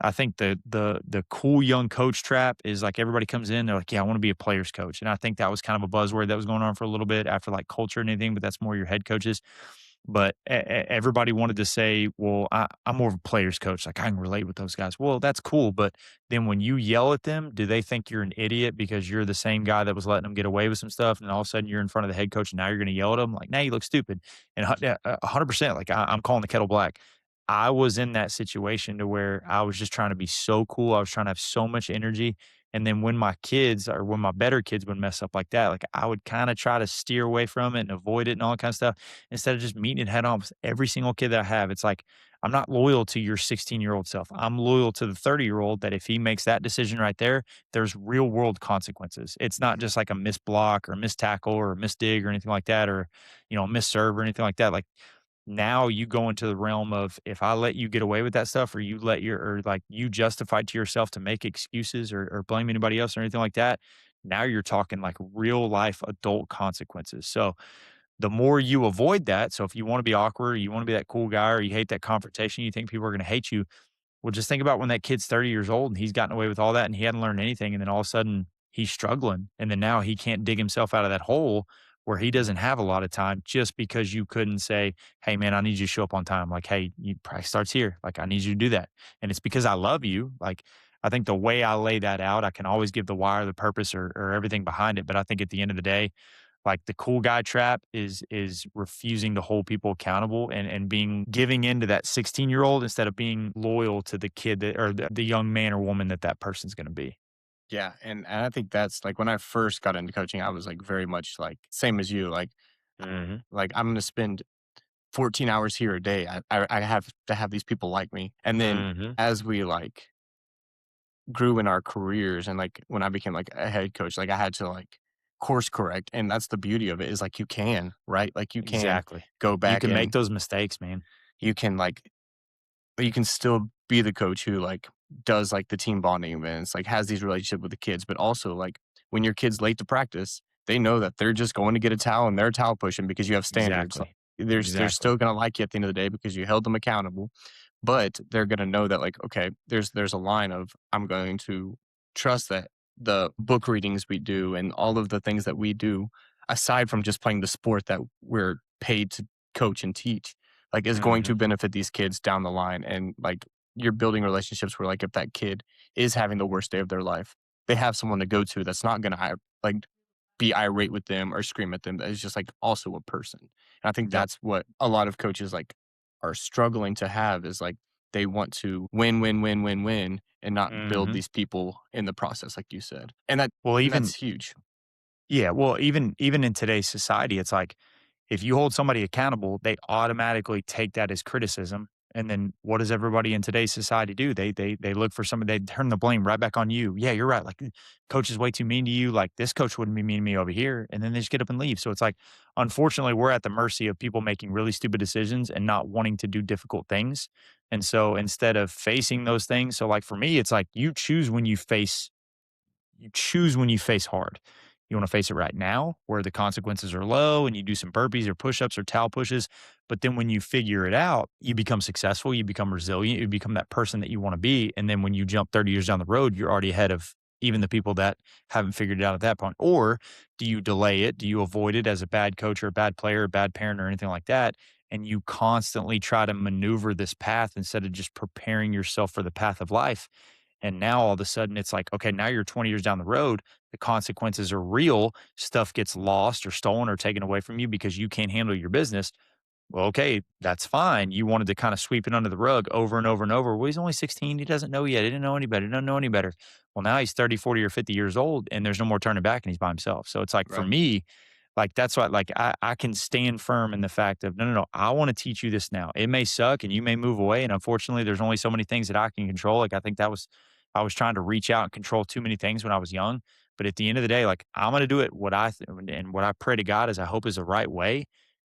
the cool young coach trap is like everybody comes in, they're like, yeah, I want to be a player's coach. And I think that was kind of a buzzword that was going on for a little bit after like culture and anything, but that's more your head coaches. But everybody wanted to say, well, I'm more of a player's coach. Like I can relate with those guys. Well, that's cool. But then when you yell at them, do they think you're an idiot because you're the same guy that was letting them get away with some stuff? And all of a sudden you're in front of the head coach and now you're going to yell at them? Like, now you look stupid. And 100%, like I'm calling the kettle black. I was in that situation to where I was just trying to be so cool. I was trying to have so much energy. And then when my kids or when my better kids would mess up like that, like I would kind of try to steer away from it and avoid it and all that kind of stuff instead of just meeting it head on with every single kid that I have. It's like, I'm not loyal to your 16-year-old self. I'm loyal to the 30-year-old that if he makes that decision right there, there's real world consequences. It's not Hmm. just like a missed block or a missed tackle or a missed dig or anything like that, or, a missed serve or anything like that. Like now you go into the realm of if I let you get away with that stuff or you let your or like you justified to yourself to make excuses or blame anybody else or anything like that, now you're talking like real life adult consequences. So the more you avoid that, so if you want to be awkward, or you want to be that cool guy, or you hate that confrontation, you think people are going to hate you, well, just think about when that kid's 30 years old and he's gotten away with all that and he hadn't learned anything. And then all of a sudden he's struggling. And then now he can't dig himself out of that hole where he doesn't have a lot of time just because you couldn't say, hey, man, I need you to show up on time. Like, hey, you practice starts here. Like, I need you to do that. And it's because I love you. Like, I think the way I lay that out, I can always give the why or the purpose or everything behind it. But I think at the end of the day, Like the cool guy trap is refusing to hold people accountable and being giving into that 16-year-old instead of being loyal to the kid that or the young man or woman that that person's going to be. Yeah, and I think that's like when I first got into coaching, I was like very much like same as you. Mhm. Like I'm gonna spend 14 hours here a day. I have to have these people like me. And then Mhm. as we like grew in our careers and like when I became like a head coach, like I had to like course correct. And that's the beauty of it is like you can, right? Like you can Exactly. go You back can make and those mistakes, man. you can like you can still be the coach who like does like the team bonding events, like has these relationships with the kids, but also like when your kid's late to practice, they know that they're just going to get a towel and they're towel pushing because you have standards. Like, Exactly. they're Exactly. still gonna like you at the end of the day because you held them accountable, but they're gonna know that like, okay, there's a line of I'm going to trust that the book readings we do and all of the things that we do, aside from just playing the sport that we're paid to coach and teach, like is going to Mhm. benefit these kids down the line. And like you're building relationships where like if that kid is having the worst day of their life, they have someone to go to that's not gonna like be irate with them or scream at them. That is just like also a person. And I think Yep. that's what a lot of coaches like are struggling to have is like they want to win, win, win, win, win, and not build Mhm. these people in the process, like you said. Well, And even that's huge. yeah, well, even in today's society, it's like if you hold somebody accountable, they automatically take that as criticism. And then what does everybody in today's society do? They look for somebody, they turn the blame right back on you. Yeah, you're right. Like coach is way too mean to you. Like this coach wouldn't be mean to me over here. And then they just get up and leave. So it's like, unfortunately, we're at the mercy of people making really stupid decisions and not wanting to do difficult things. And so instead of facing those things, so like for me, it's like you choose when you face hard. You want to face it right now where the consequences are low and you do some burpees or push ups or towel pushes. But then when you figure it out, you become successful, you become resilient, you become that person that you want to be. And then when you jump 30 years down the road, you're already ahead of even the people that haven't figured it out at that point. Or do you delay it? Do you avoid it as a bad coach or a bad player, or bad parent, or anything like that? And you constantly try to maneuver this path instead of just preparing yourself for the path of life. And now all of a sudden it's like, okay, now you're 20 years down the road. The consequences are real. Stuff gets lost or stolen or taken away from you because you can't handle your business. Well, okay, that's fine. You wanted to kind of sweep it under the rug over and over and over. Well, he's only 16. He doesn't know yet. He didn't know any better. He doesn't know any better. Well, now he's 30, 40, or 50 years old and there's no more turning back and he's by himself. So it's like for Right. me, like that's why like I can stand firm in the fact of no, no, no, I want to teach you this now. It may suck and you may move away. And unfortunately, there's only so many things that I can control. Like I think that was I was trying to reach out and control too many things when I was young. But at the end of the day, like I'm gonna do it and what I pray to God is I hope is the right way.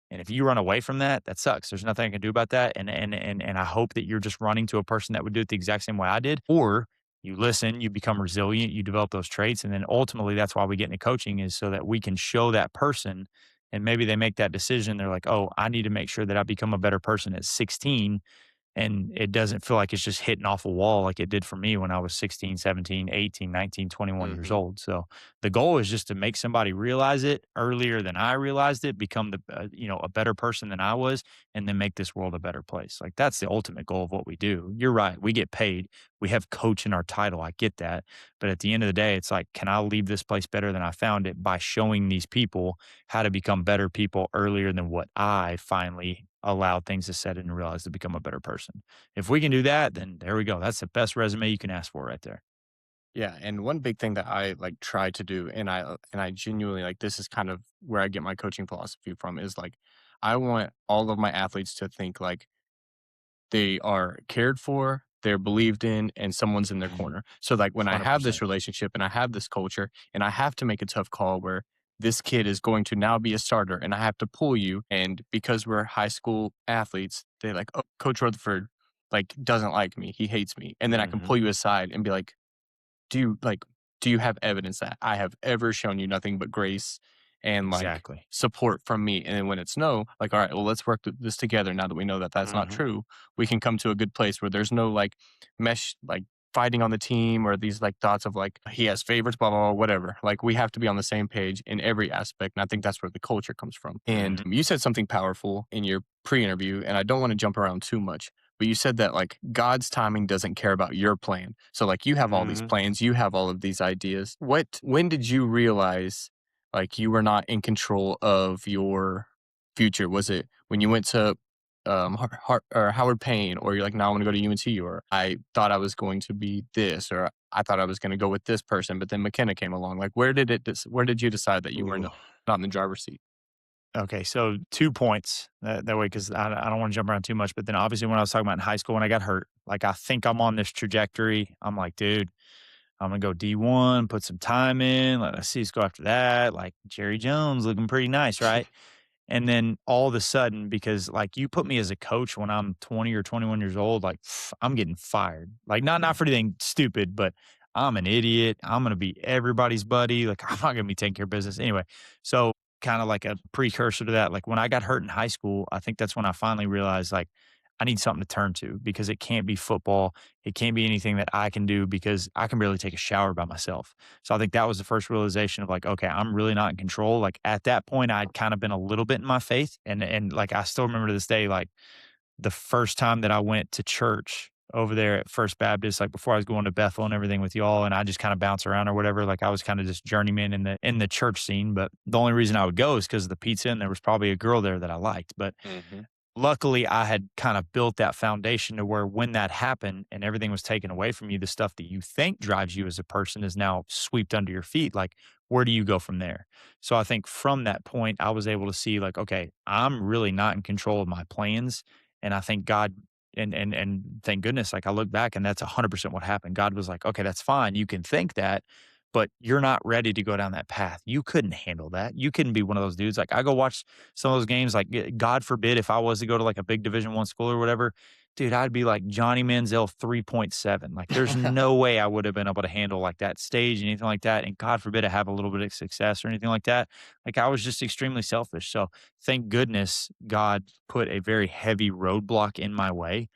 And if you run away from that, that sucks. There's nothing I can do about that. And I hope that you're just running to a person that would do it the exact same way I did. Or you listen, you become resilient, you develop those traits. And then ultimately that's why we get into coaching is so that we can show that person and maybe they make that decision. They're like, oh, I need to make sure that I become a better person at 16 and it doesn't feel like it's just hitting off a wall like it did for me when I was 16, 17, 18, 19, 21 years Hmm. old. So the goal is just to make somebody realize it earlier than I realized it, become a better person than I was, and then make this world a better place. Like that's the ultimate goal of what we do. You're right. We get paid. We have coach in our title. I get that. But at the end of the day, it's like, can I leave this place better than I found it by showing these people how to become better people earlier than what I finally allowed things to set in and realize to become a better person. If we can do that, then there we go. That's the best resume you can ask for right there. Yeah, and one big thing that I like try to do, and I genuinely like this is kind of where I get my coaching philosophy from, is like I want all of my athletes to think like they are cared for, they're believed in, and someone's in their Mhm. corner. So, like, when I have this 100%. relationship and I have this culture and I have to make a tough call where this kid is going to now be a starter and I have to pull you, and because we're high school athletes, they're like, "Oh, Coach Rutherford, like, doesn't like me. He hates me." And then I can Mhm. pull you aside and be like, do you like do you have evidence that I have ever shown you nothing but grace and like Exactly. support from me? And then when it's no, like, all right, well, let's work this together. Now that we know that that's not Mhm. true, we can come to a good place where there's no like mesh, like fighting on the team or these like thoughts of like he has favorites, blah, blah, blah, whatever. Like we have to be on the same page in every aspect. And I think that's where the culture comes from. And Mhm. you said something powerful in your pre interview, and I don't want to jump around too much, but you said that like God's timing doesn't care about your plan. So like you have all these Mhm. plans, you have all of these ideas. When did you realize Like, you were not in control of your future. Was it when you went to, Howard Payne, or you're like, "No, I wanna go to UNT," or, "I thought I was going to be this," or, "I thought I was gonna go with this person, but then McKenna came along." Like, where did you decide that you were Ooh. not in the driver's seat? Okay, so 2 points that way because I don't wanna jump around too much, but then obviously when I was talking about in high school when I got hurt, like, I think I'm on this trajectory. I'm like, "Dude, I'm gonna go D1, put some time in, let's see, let's go after that." Like, Jerry Jones looking pretty nice, right? And then all of a sudden, because like you put me as a coach when I'm 20 or 21 years old, like I'm getting fired. Like not for anything stupid, but I'm an idiot. I'm gonna be everybody's buddy. Like I'm not gonna be taking care of business. Anyway, so kind of like a precursor to that. Like when I got hurt in high school, I think that's when I finally realized like I need something to turn to because it can't be football. It can't be anything that I can do because I can barely take a shower by myself. So I think that was the first realization of like, okay, I'm really not in control. Like at that point, I'd kind of been a little bit in my faith, and like I still remember to this day, like the first time that I went to church over there at First Baptist, like before I was going to Bethel and everything with y'all, and I just kind of bounce around or whatever. Like I was kind of just journeyman in the church scene, but the only reason I would go is because of the pizza, and there was probably a girl there that I liked. But Mhm. luckily, I had kind of built that foundation to where when that happened and everything was taken away from you, the stuff that you think drives you as a person is now swept under your feet. Like, where do you go from there? So I think from that point, I was able to see like, okay, I'm really not in control of my plans. And I think God and thank goodness, like I look back and that's 100% what happened. God was like, okay, that's fine. You can think that, but you're not ready to go down that path. You couldn't handle that. You couldn't be one of those dudes. Like I go watch some of those games, like God forbid if I was to go to like a big Division 1 school or whatever, dude, I'd be like Johnny Manziel 3.7. Like there's no way I would have been able to handle like that stage and anything like that. And God forbid I have a little bit of success or anything like that. Like I was just extremely selfish. So thank goodness God put a very heavy roadblock in my way,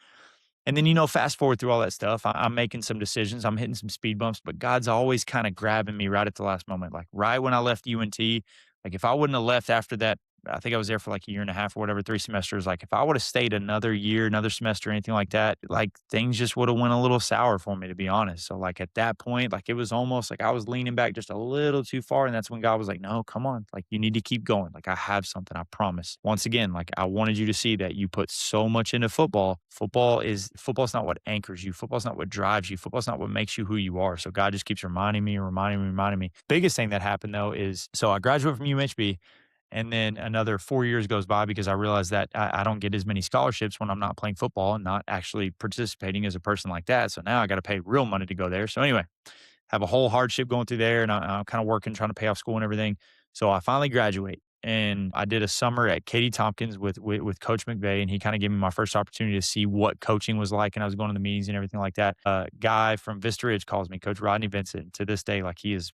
and then, fast forward through all that stuff, I'm making some decisions, I'm hitting some speed bumps, but God's always kinda grabbing me right at the last moment, like, right when I left UNT, like, if I wouldn't have left after that I think I was there for, like, a year and a half or whatever, 3 semesters, like, if I would've stayed another year, another semester, anything like that, like, things just would've went a little sour for me, to be honest, so, like, at that point, like, it was almost like I was leaning back just a little too far, and that's when God was like, "No, come on, like, you need to keep going, like, I have something, I promise." Once again, like, I wanted you to see that you put so much into football. Football's not what anchors you. Football's not what drives you. Football's not what makes you who you are. So God just keeps reminding me, reminding me, reminding me. Biggest thing that happened though is so I graduated from UMHB and then another 4 years goes by because I realized that I don't get as many scholarships when I'm not playing football and not actually participating as a person like that. So now I got to pay real money to go there. So anyway, have a whole hardship going through there, and I'm kind of working, trying to pay off school and everything. So I finally graduate, and I did a summer at Katie Tompkins with Coach McVay, and he kind of gave me my first opportunity to see what coaching was like. And I was going to the meetings and everything like that. A guy from Vista Ridge calls me, Coach Rodney Vincent. To this day, like he is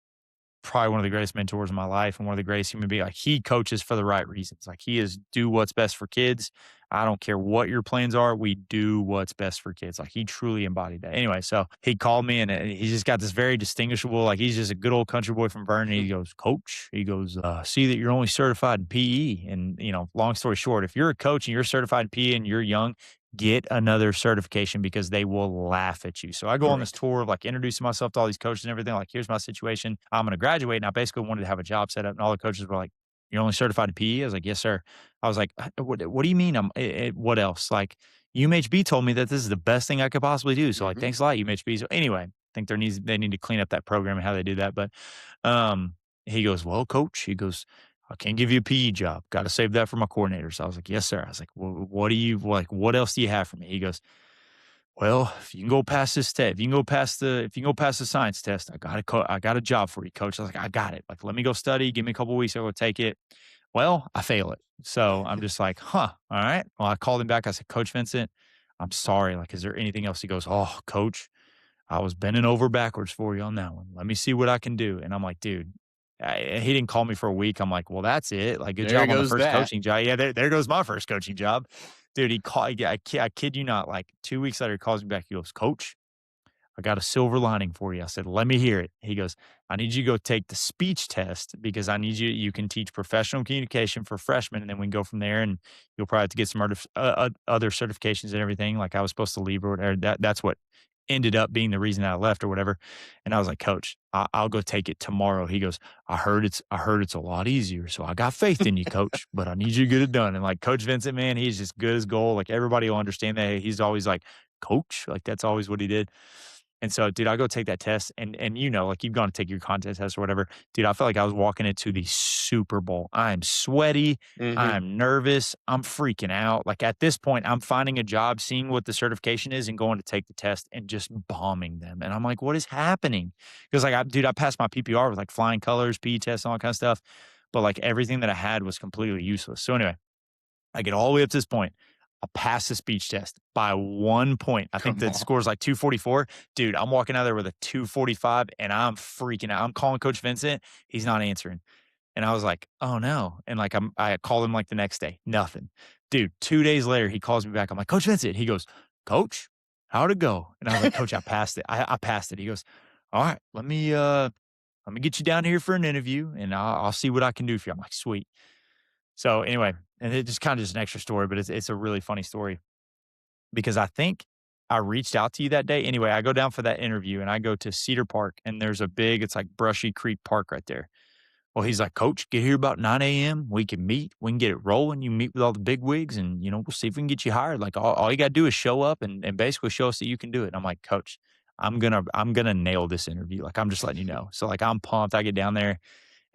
probably one of the greatest mentors in my life and one of the greatest human beings. Like he coaches for the right reasons. Like he is do what's best for kids. I don't care what your plans are. We do what's best for kids. Like he truly embodied that. Anyway, so he called me and he's just got this very distinguishable, like he's just a good old country boy from Vernon. He goes, Coach, he goes, see that you're only certified in PE. And, long story short, if you're a coach and you're certified in PE and you're young, get another certification because they will laugh at you. So I go on this Correct. tour of like introducing myself to all these coaches and everything. Like, here's my situation. I'm going to graduate. And I basically wanted to have a job set up. And all the coaches were like, you're only certified in PE? I was like, yes, sir. I was like, what do you mean? What else? Like, UMHB told me that this is the best thing I could possibly do. So, like, Mhm. thanks a lot, UMHB. So, anyway, I think they need to clean up that program and how they do that. But um, he goes, well, coach, he goes, I can't give you a PE job. Got to save that for my coordinator. So I was like, yes, sir. I was like, well, what do you like? What else do you have for me? He goes, well, if you can go past this test, if you can go past the science test, I got a job for you, coach. I was like, I got it. Like, let me go study. Give me a couple of weeks. I'll go take it. Well, I fail it. So I'm just like, huh. All right. Well, I called him back. I said, Coach Vincent, I'm sorry. Like, is there anything else? He goes, oh, coach, I was bending over backwards for you on that one. Let me see what I can do. And I'm like, dude, he didn't call me for a week. I'm like, well, that's it. Like, good There job on the goes first that. coaching job. Yeah, there goes my first coaching job. Dude, he called, yeah, I kid you not, like 2 weeks later, he calls me back. He goes, Coach, I got a silver lining for you. I said, let me hear it. He goes, I need you to go take the speech test because I need you can teach professional communication for freshmen. And then we can go from there and you'll probably have to get some other certifications and everything. Like I was supposed to leave or whatever. That's what ended up being the reason I left or whatever. And I was like, "Coach, I'll go take it tomorrow." He goes, I heard it's a lot easier. So I got faith in you, coach, but I need you to get it done." And like Coach Vincent, man, he's just good as gold. Like everybody will understand that. He's always like, "Coach," like that's always what he did. And so, dude, I go take that test, and like you've gone to take your contest test or whatever. Dude, I felt like I was walking into the Super Bowl. I am sweaty. Mhm. I'm nervous. I'm freaking out. Like at this point, I'm finding a job, seeing what the certification is, and going to take the test and just bombing them. And I'm like, what is happening? Because dude, I passed my PPR with like flying colors, PE tests, and all that kind of stuff. But like everything that I had was completely useless. So anyway, I get all the way up to this point. I pass the speech test by 1 point. I think Come the on. score is like 244. Dude, I'm walking out there with a 245 and I'm freaking out. I'm calling Coach Vincent. He's not answering. And I was like, "Oh no." And like I called him like the next day. Nothing. Dude, 2 days later, he calls me back. I'm like, "Coach Vincent." He goes, "Coach, how'd it go?" And I was like, "Coach, I passed it. I passed it." He goes, "All right, let me get you down here for an interview and I'll see what I can do for you." I'm like, "Sweet." So anyway, and it just kind of just an extra story, but it's a really funny story because I think I reached out to you that day. Anyway, I go down for that interview and I go to Cedar Park and there's a big, it's like Brushy Creek Park right there. Well, he's like, "Coach, get here about 9 a.m. We can meet. We can get it rolling. You meet with all the big wigs and, we'll see if we can get you hired. Like all you got to do is show up and basically show us that you can do it." And I'm like, "Coach, I'm going to nail this interview. Like, I'm just letting you know." So like, I'm pumped. I get down there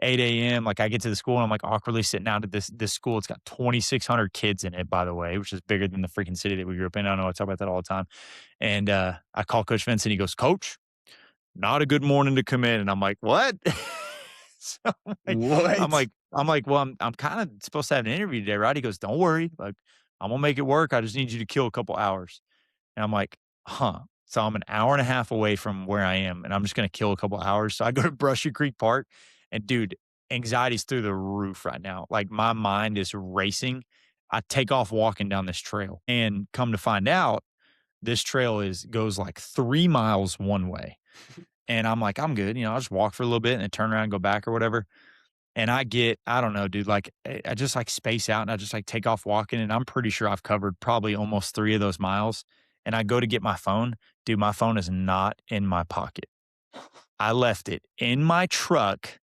8 a.m. Like I get to the school and I'm like awkwardly sitting down to this school. It's got 2,600 kids in it, by the way, which is bigger than the freaking city that we grew up in. I know I talk about that all the time. And I call Coach Vincent. He goes, "Coach, not a good morning to come in." And I'm like, "What?" So What? well, I'm kind of supposed to have an interview today, right? He goes, "Don't worry, like I'm gonna make it work. I just need you to kill a couple hours." And I'm like, "Huh." So I'm an hour and a half away from where I am, and I'm just gonna kill a couple hours. So I go to Brushy Creek Park, and dude, anxiety's through the roof right now. Like my mind is racing. I take off walking down this trail, and come to find out, this trail is goes like 3 miles one way. And I'm like, "I'm good, I'll just walk for a little bit and then turn around and go back or whatever." And I don't know, dude, like I just like space out and I just like take off walking. And I'm pretty sure I've covered probably almost 3 of those miles. And I go to get my phone. Dude, my phone is not in my pocket. I left it in my truck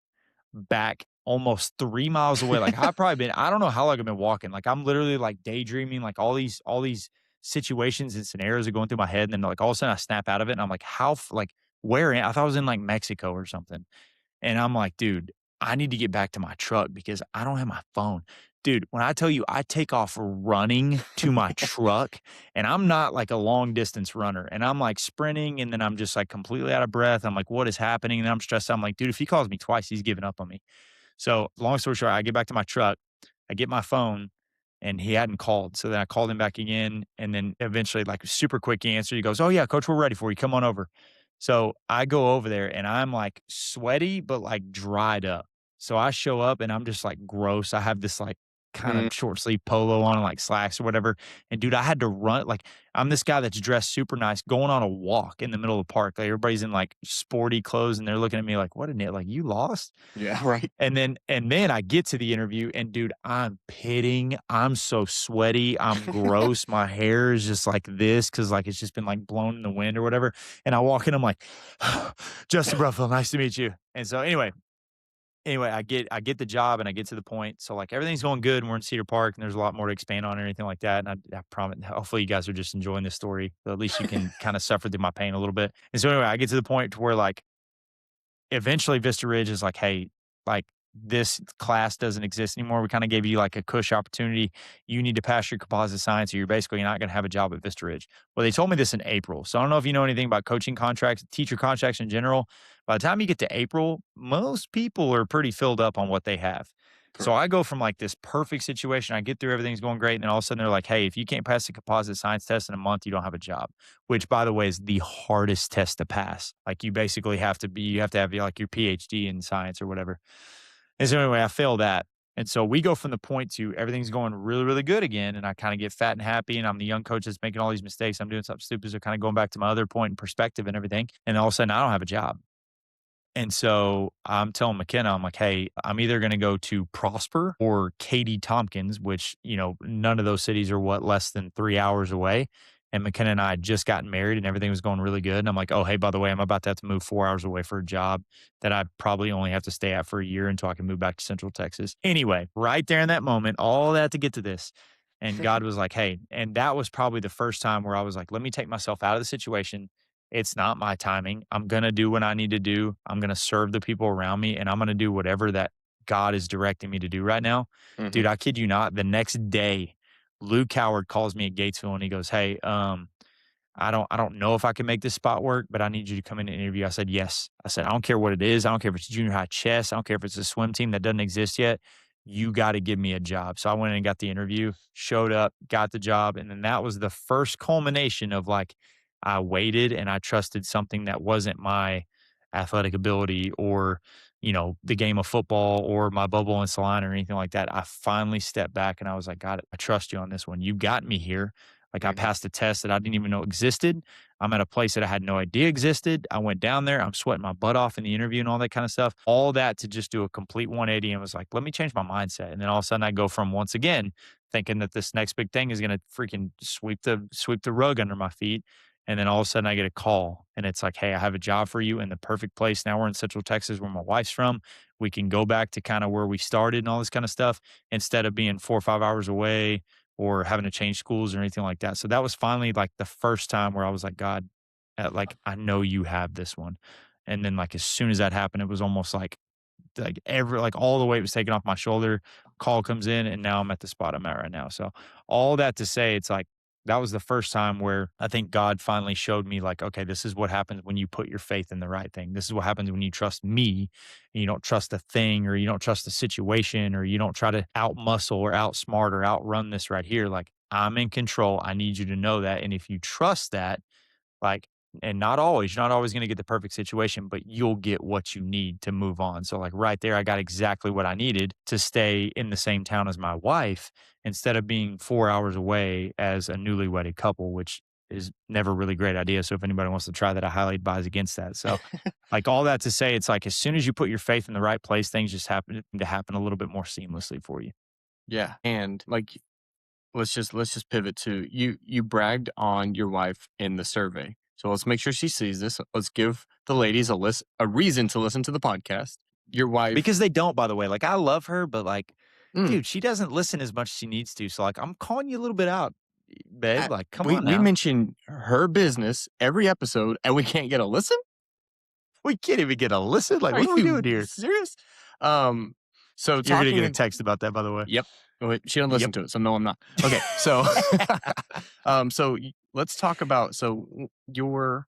back almost 3 miles away. Like I don't know how long I've been walking. Like I'm literally like daydreaming, like all these situations and scenarios are going through my head. And then like all of a sudden I snap out of it and I'm like, I thought I was in like Mexico or something. And I'm like, "Dude, I need to get back to my truck because I don't have my phone." Dude, when I tell you I take off running to my truck, and I'm not like a long distance runner, and I'm like sprinting, and then I'm just like completely out of breath. I'm like, "What is happening?" And I'm stressed out. I'm like, "Dude, if he calls me twice, he's giving up on me." So, long story short, I get back to my truck, I get my phone, and he hadn't called. So then I called him back again, and then eventually, like super quick, he answered. He goes, "Oh yeah, coach, we're ready for you. Come on over." So I go over there and I'm like sweaty, but like dried up. So I show up and I'm just like gross. I have this like kind of Mm, short sleeve polo on and like slacks or whatever. And dude, I had to run. Like I'm this guy that's dressed super nice, going on a walk in the middle of the park. Like everybody's in like sporty clothes and they're looking at me like, "What an it? Like you lost?" yeah, right. And then I get to the interview and dude, I'm pitting. I'm so sweaty. I'm gross. My hair is just like this because like it's just been like blown in the wind or whatever. And I walk in, I'm like, "Justin Brumfield, nice to meet you." And so anyway, I get the job and I get to the point. So like everything's going good and we're in Cedar Park and there's a lot more to expand on and everything like that. And I promise hopefully you guys are just enjoying this story. So at least you can kind of suffer through my pain a little bit. And so anyway, I get to the point to where like eventually Vista Ridge is like, "Hey, like this class doesn't exist anymore. We kind of gave you like a cush opportunity. You need to pass your composite science or you're basically not going to have a job at Vista Ridge." Well, they told me this in April. So I don't know if you know anything about coaching contracts, teacher contracts in general. By the time you get to April, most people are pretty filled up on what they have. So Correct. I go from like this perfect situation. I get through, everything's going great. And then all of a sudden they're like, "Hey, if you can't pass the composite science test in a month, you don't have a job," which by the way is the hardest test to pass. Like you basically you have to have like your PhD in science or whatever. And so anyway, I failed that. And so we go from the point to everything's going really, really good again. And I kind of get fat and happy. And I'm the young coach that's making all these mistakes. I'm doing something stupid. So kind of going back to my other point and perspective and everything. And all of a sudden I don't have a job. And so I'm telling McKenna, I'm like, "Hey, I'm either going to go to Prosper or Katy Tompkins, which, none of those cities are less than 3 hours away." and McKenna and I had just gotten married and everything was going really good. And I'm like, oh, hey, by the way, I'm about to have to move 4 hours away for a job that I probably only have to stay at for a year until I can move back to Central Texas. Anyway, right there in that moment, all that to get to this. And God was like, hey, and that was probably the first time where I was like, let me take myself out of the situation. It's not my timing. I'm going to do what I need to do. I'm going to serve the people around me and I'm going to do whatever that God is directing me to do right now. Mhm. Dude, I kid you not. The next day, Luke Howard calls me at Gatesville and he goes, hey, I don't know if I can make this spot work, but I need you to come in and interview. I said, yes. I said, I don't care what it is. I don't care if it's junior high chess. I don't care if it's a swim team that doesn't exist yet. You got to give me a job. So I went in and got the interview, showed up, got the job. And then that was the first culmination of like, I waited and I trusted something that wasn't my athletic ability or, the game of football or my bubble in Celina or anything like that. I finally stepped back and I was like, God, I trust you on this one. You got me here. Like I Mhm. passed a test that I didn't even know existed. I'm at a place that I had no idea existed. I went down there. I'm sweating my butt off in the interview and all that kind of stuff. All that to just do a complete 180 and was like, let me change my mindset. And then all of a sudden I go from once again thinking that this next big thing is going to freaking sweep the rug under my feet. And then all of a sudden I get a call and it's like, hey, I have a job for you in the perfect place. Now we're in Central Texas where my wife's from. We can go back to kind of where we started and all this kind of stuff instead of being 4 or 5 hours away or having to change schools or anything like that. So that was finally like the first time where I was like, God, like I know you have this one. And then like as soon as that happened, it was almost like all the weight was taken off my shoulder. Call comes in, and now I'm at the spot I'm at right now. So all that to say, it's like that was the first time where I think God finally showed me, like, okay, this is what happens when you put your faith in the right thing. This is what happens when you trust me and you don't trust a thing or you don't trust the situation or you don't try to outmuscle or outsmart or outrun this right here. Like, I'm in control. I need you to know that. And if you trust that, like, and you're not always going to get the perfect situation, but you'll get what you need to move on. So, like, right there, I got exactly what I needed to stay in the same town as my wife instead of being 4 hours away as a newly wedded couple, which is never a really great idea. So, if anybody wants to try that, I highly advise against that. So, like, all that to say, it's like as soon as you put your faith in the right place, things just happen to happen a little bit more seamlessly for you. Yeah, and, like, let's just pivot to you bragged on your wife in the survey. So let's make sure she sees this. Let's give the ladies a reason to listen to the podcast. Your wife Because they don't, by the way. Like, I love her, but like, mm, dude, she doesn't listen as much as she needs to. So, like, I'm calling you a little bit out, babe. Like, come we on we now. mention her business every episode and we can't get a listen? We can't even get a listen. Like, Are what are we you doing here? serious? Um, so You're gonna get a talking text about that, by the way. Yep. Wait, she don't Yep. listen to it, so no, I'm not. Okay, so, let's talk about your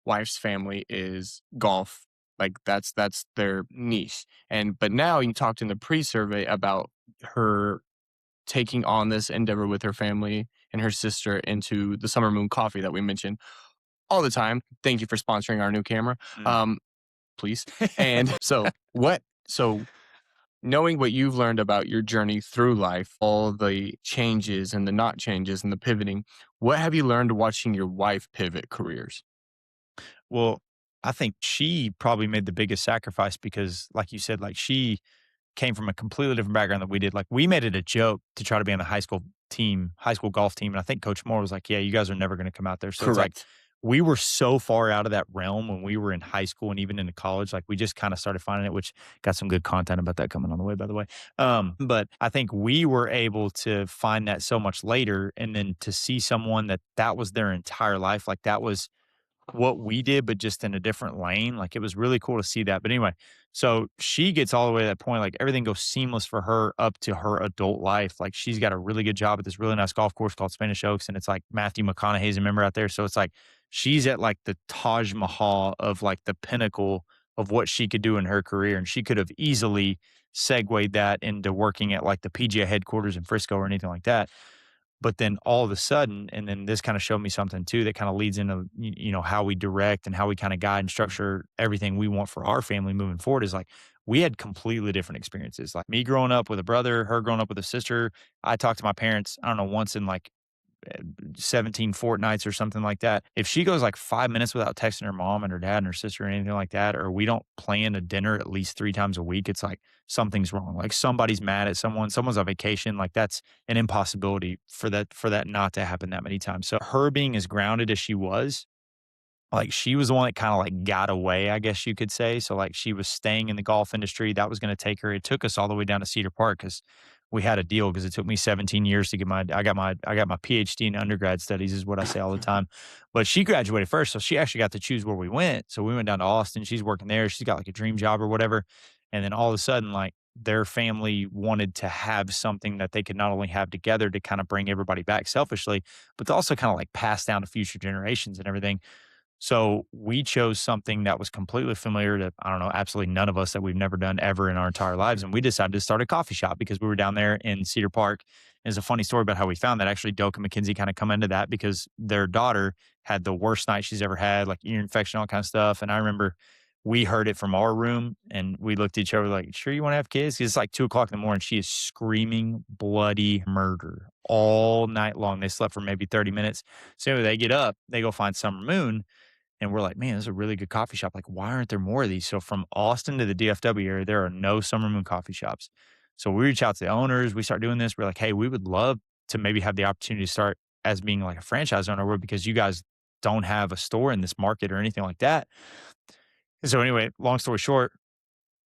wife's family is golf, like that's their niche, and but now you talked in the pre-survey about her taking on this endeavor with her family and her sister into the Summer Moon Coffee that we mention all the time. Thank you for sponsoring our new camera, Mm. um, please. And so knowing what you've learned about your journey through life, all the changes and the not changes and the pivoting, what have you learned watching your wife pivot careers? Well, I think she probably made the biggest sacrifice because, like you said, like she came from a completely different background than we did. Like we made it a joke to try to be on the high school golf team. And I think Coach Moore was like, yeah, you guys are never going to come out there. So it's like Correct. we were so far out of that realm when we were in high school and even into college. Like we just kind of started finding it, which got some good content about that coming on the way, by the way. But I think we were able to find that so much later. And then to see someone that was their entire life, like that was what we did, but just in a different lane. Like it was really cool to see that. But anyway, so she gets all the way to that point. Like everything goes seamless for her up to her adult life. Like she's got a really good job at this really nice golf course called Spanish Oaks. And it's like Matthew McConaughey's a member out there. So it's like she's at like the Taj Mahal of like the pinnacle of what she could do in her career. And she could have easily segued that into working at like the PGA headquarters in Frisco or anything like that. But then all of a sudden, and then this kind of showed me something too that kind of leads into how we direct and how we kind of guide and structure everything we want for our family moving forward is like we had completely different experiences. Like me growing up with a brother, her growing up with a sister. I talked to my parents, I don't know, once in like 17 fortnights or something like that. If she goes like 5 minutes without texting her mom and her dad and her sister or anything like that, or we don't plan a dinner at least 3 times a week, it's like something's wrong. Like somebody's mad at someone, someone's on vacation. Like that's an impossibility for that not to happen that many times. So her being as grounded as she was, like, she was the one that kinda, like, got away, I guess you could say. So, like, she was staying in the golf industry. That was gonna take her. It took us all the way down to Cedar Park because we had a deal. Because it took me 17 years to get my PhD in undergrad studies is what I say all the time. But she graduated first, so she actually got to choose where we went. So we went down to Austin. She's working there. She's got, like, a dream job or whatever. And then all of a sudden, like, their family wanted to have something that they could not only have together to kinda bring everybody back selfishly, but to also kinda, like, pass down to future generations and everything. So we chose something that was completely familiar to, I don't know, absolutely none of us that we've never done ever in our entire lives. And we decided to start a coffee shop because we were down there in Cedar Park. There's a funny story about how we found that. Actually, Doak and McKenzie kind of come into that because their daughter had the worst night she's ever had, like ear infection, all kind of stuff. And I remember we heard it from our room and we looked at each other like, sure you want to have kids? 'Cause it's like 2 o'clock in the morning. She is screaming bloody murder all night long. They slept for maybe 30 minutes. So anyway, they get up, they go find Summer Moon and we're like, "Man, this is a really good coffee shop. Like, why aren't there more of these?" So from Austin to the DFW area, there are no Summer Moon coffee shops. So we reach out to the owners. We start doing this. We're like, "Hey, we would love to maybe have the opportunity to start as being like a franchise owner because you guys don't have a store in this market or anything like that." And so anyway, long story short,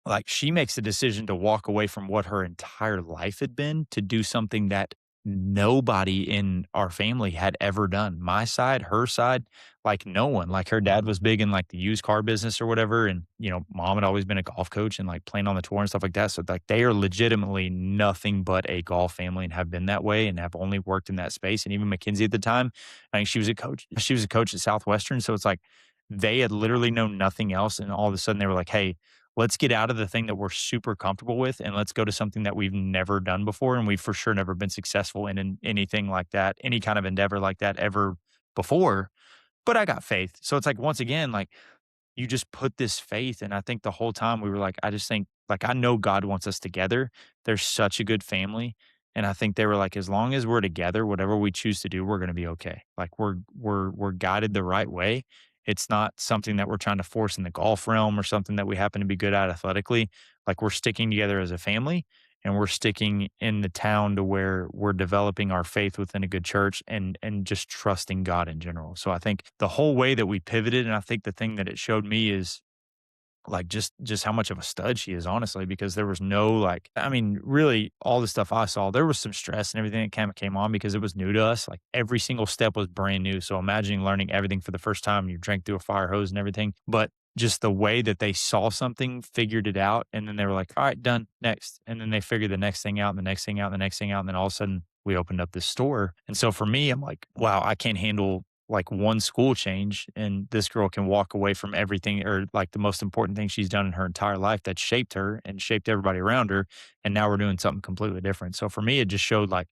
like, she makes the decision to walk away from what her entire life had been to do something that nobody in our family had ever done. My side, her side, like, no one. Like, her dad was big in, like, the used car business or whatever, and, mom had always been a golf coach and, like, playing on the tour and stuff like that, so, like, they are legitimately nothing but a golf family and have been that way and have only worked in that space, and even Mackenzie at the time, I think she was a coach at Southwestern, so it's like, they had literally known nothing else, and all of a sudden, they were like, "Hey, let's get out of the thing that we're super comfortable with and let's go to something that we've never done before. And we've for sure never been successful in anything like that, any kind of endeavor like that ever before. But I got faith. So it's like, once again, like you just put this faith. And I think the whole time we were like, I just think, like, I know God wants us together. They're such a good family. And I think they were like, as long as we're together, whatever we choose to do, we're going to be okay. Like we're guided the right way. It's not something that we're trying to force in the golf realm or something that we happen to be good at athletically. Like we're sticking together as a family and we're sticking in the town to where we're developing our faith within a good church and just trusting God in general. So I think the whole way that we pivoted, and I think the thing that it showed me is like just how much of a stud she is, honestly, because there was no like, I mean, really all the stuff I saw, there was some stress and everything that came on because it was new to us. Like every single step was brand new. So imagining learning everything for the first time, you drank through a fire hose and everything. But just the way that they saw something, figured it out, and then they were like, all right, done, next. And then they figured the next thing out, and the next thing out, and the next thing out. And then all of a sudden we opened up this store. And so for me, I'm like, wow, I can't handle like one school change and this girl can walk away from everything or like the most important thing she's done in her entire life that shaped her and shaped everybody around her. And now we're doing something completely different. So for me, it just showed like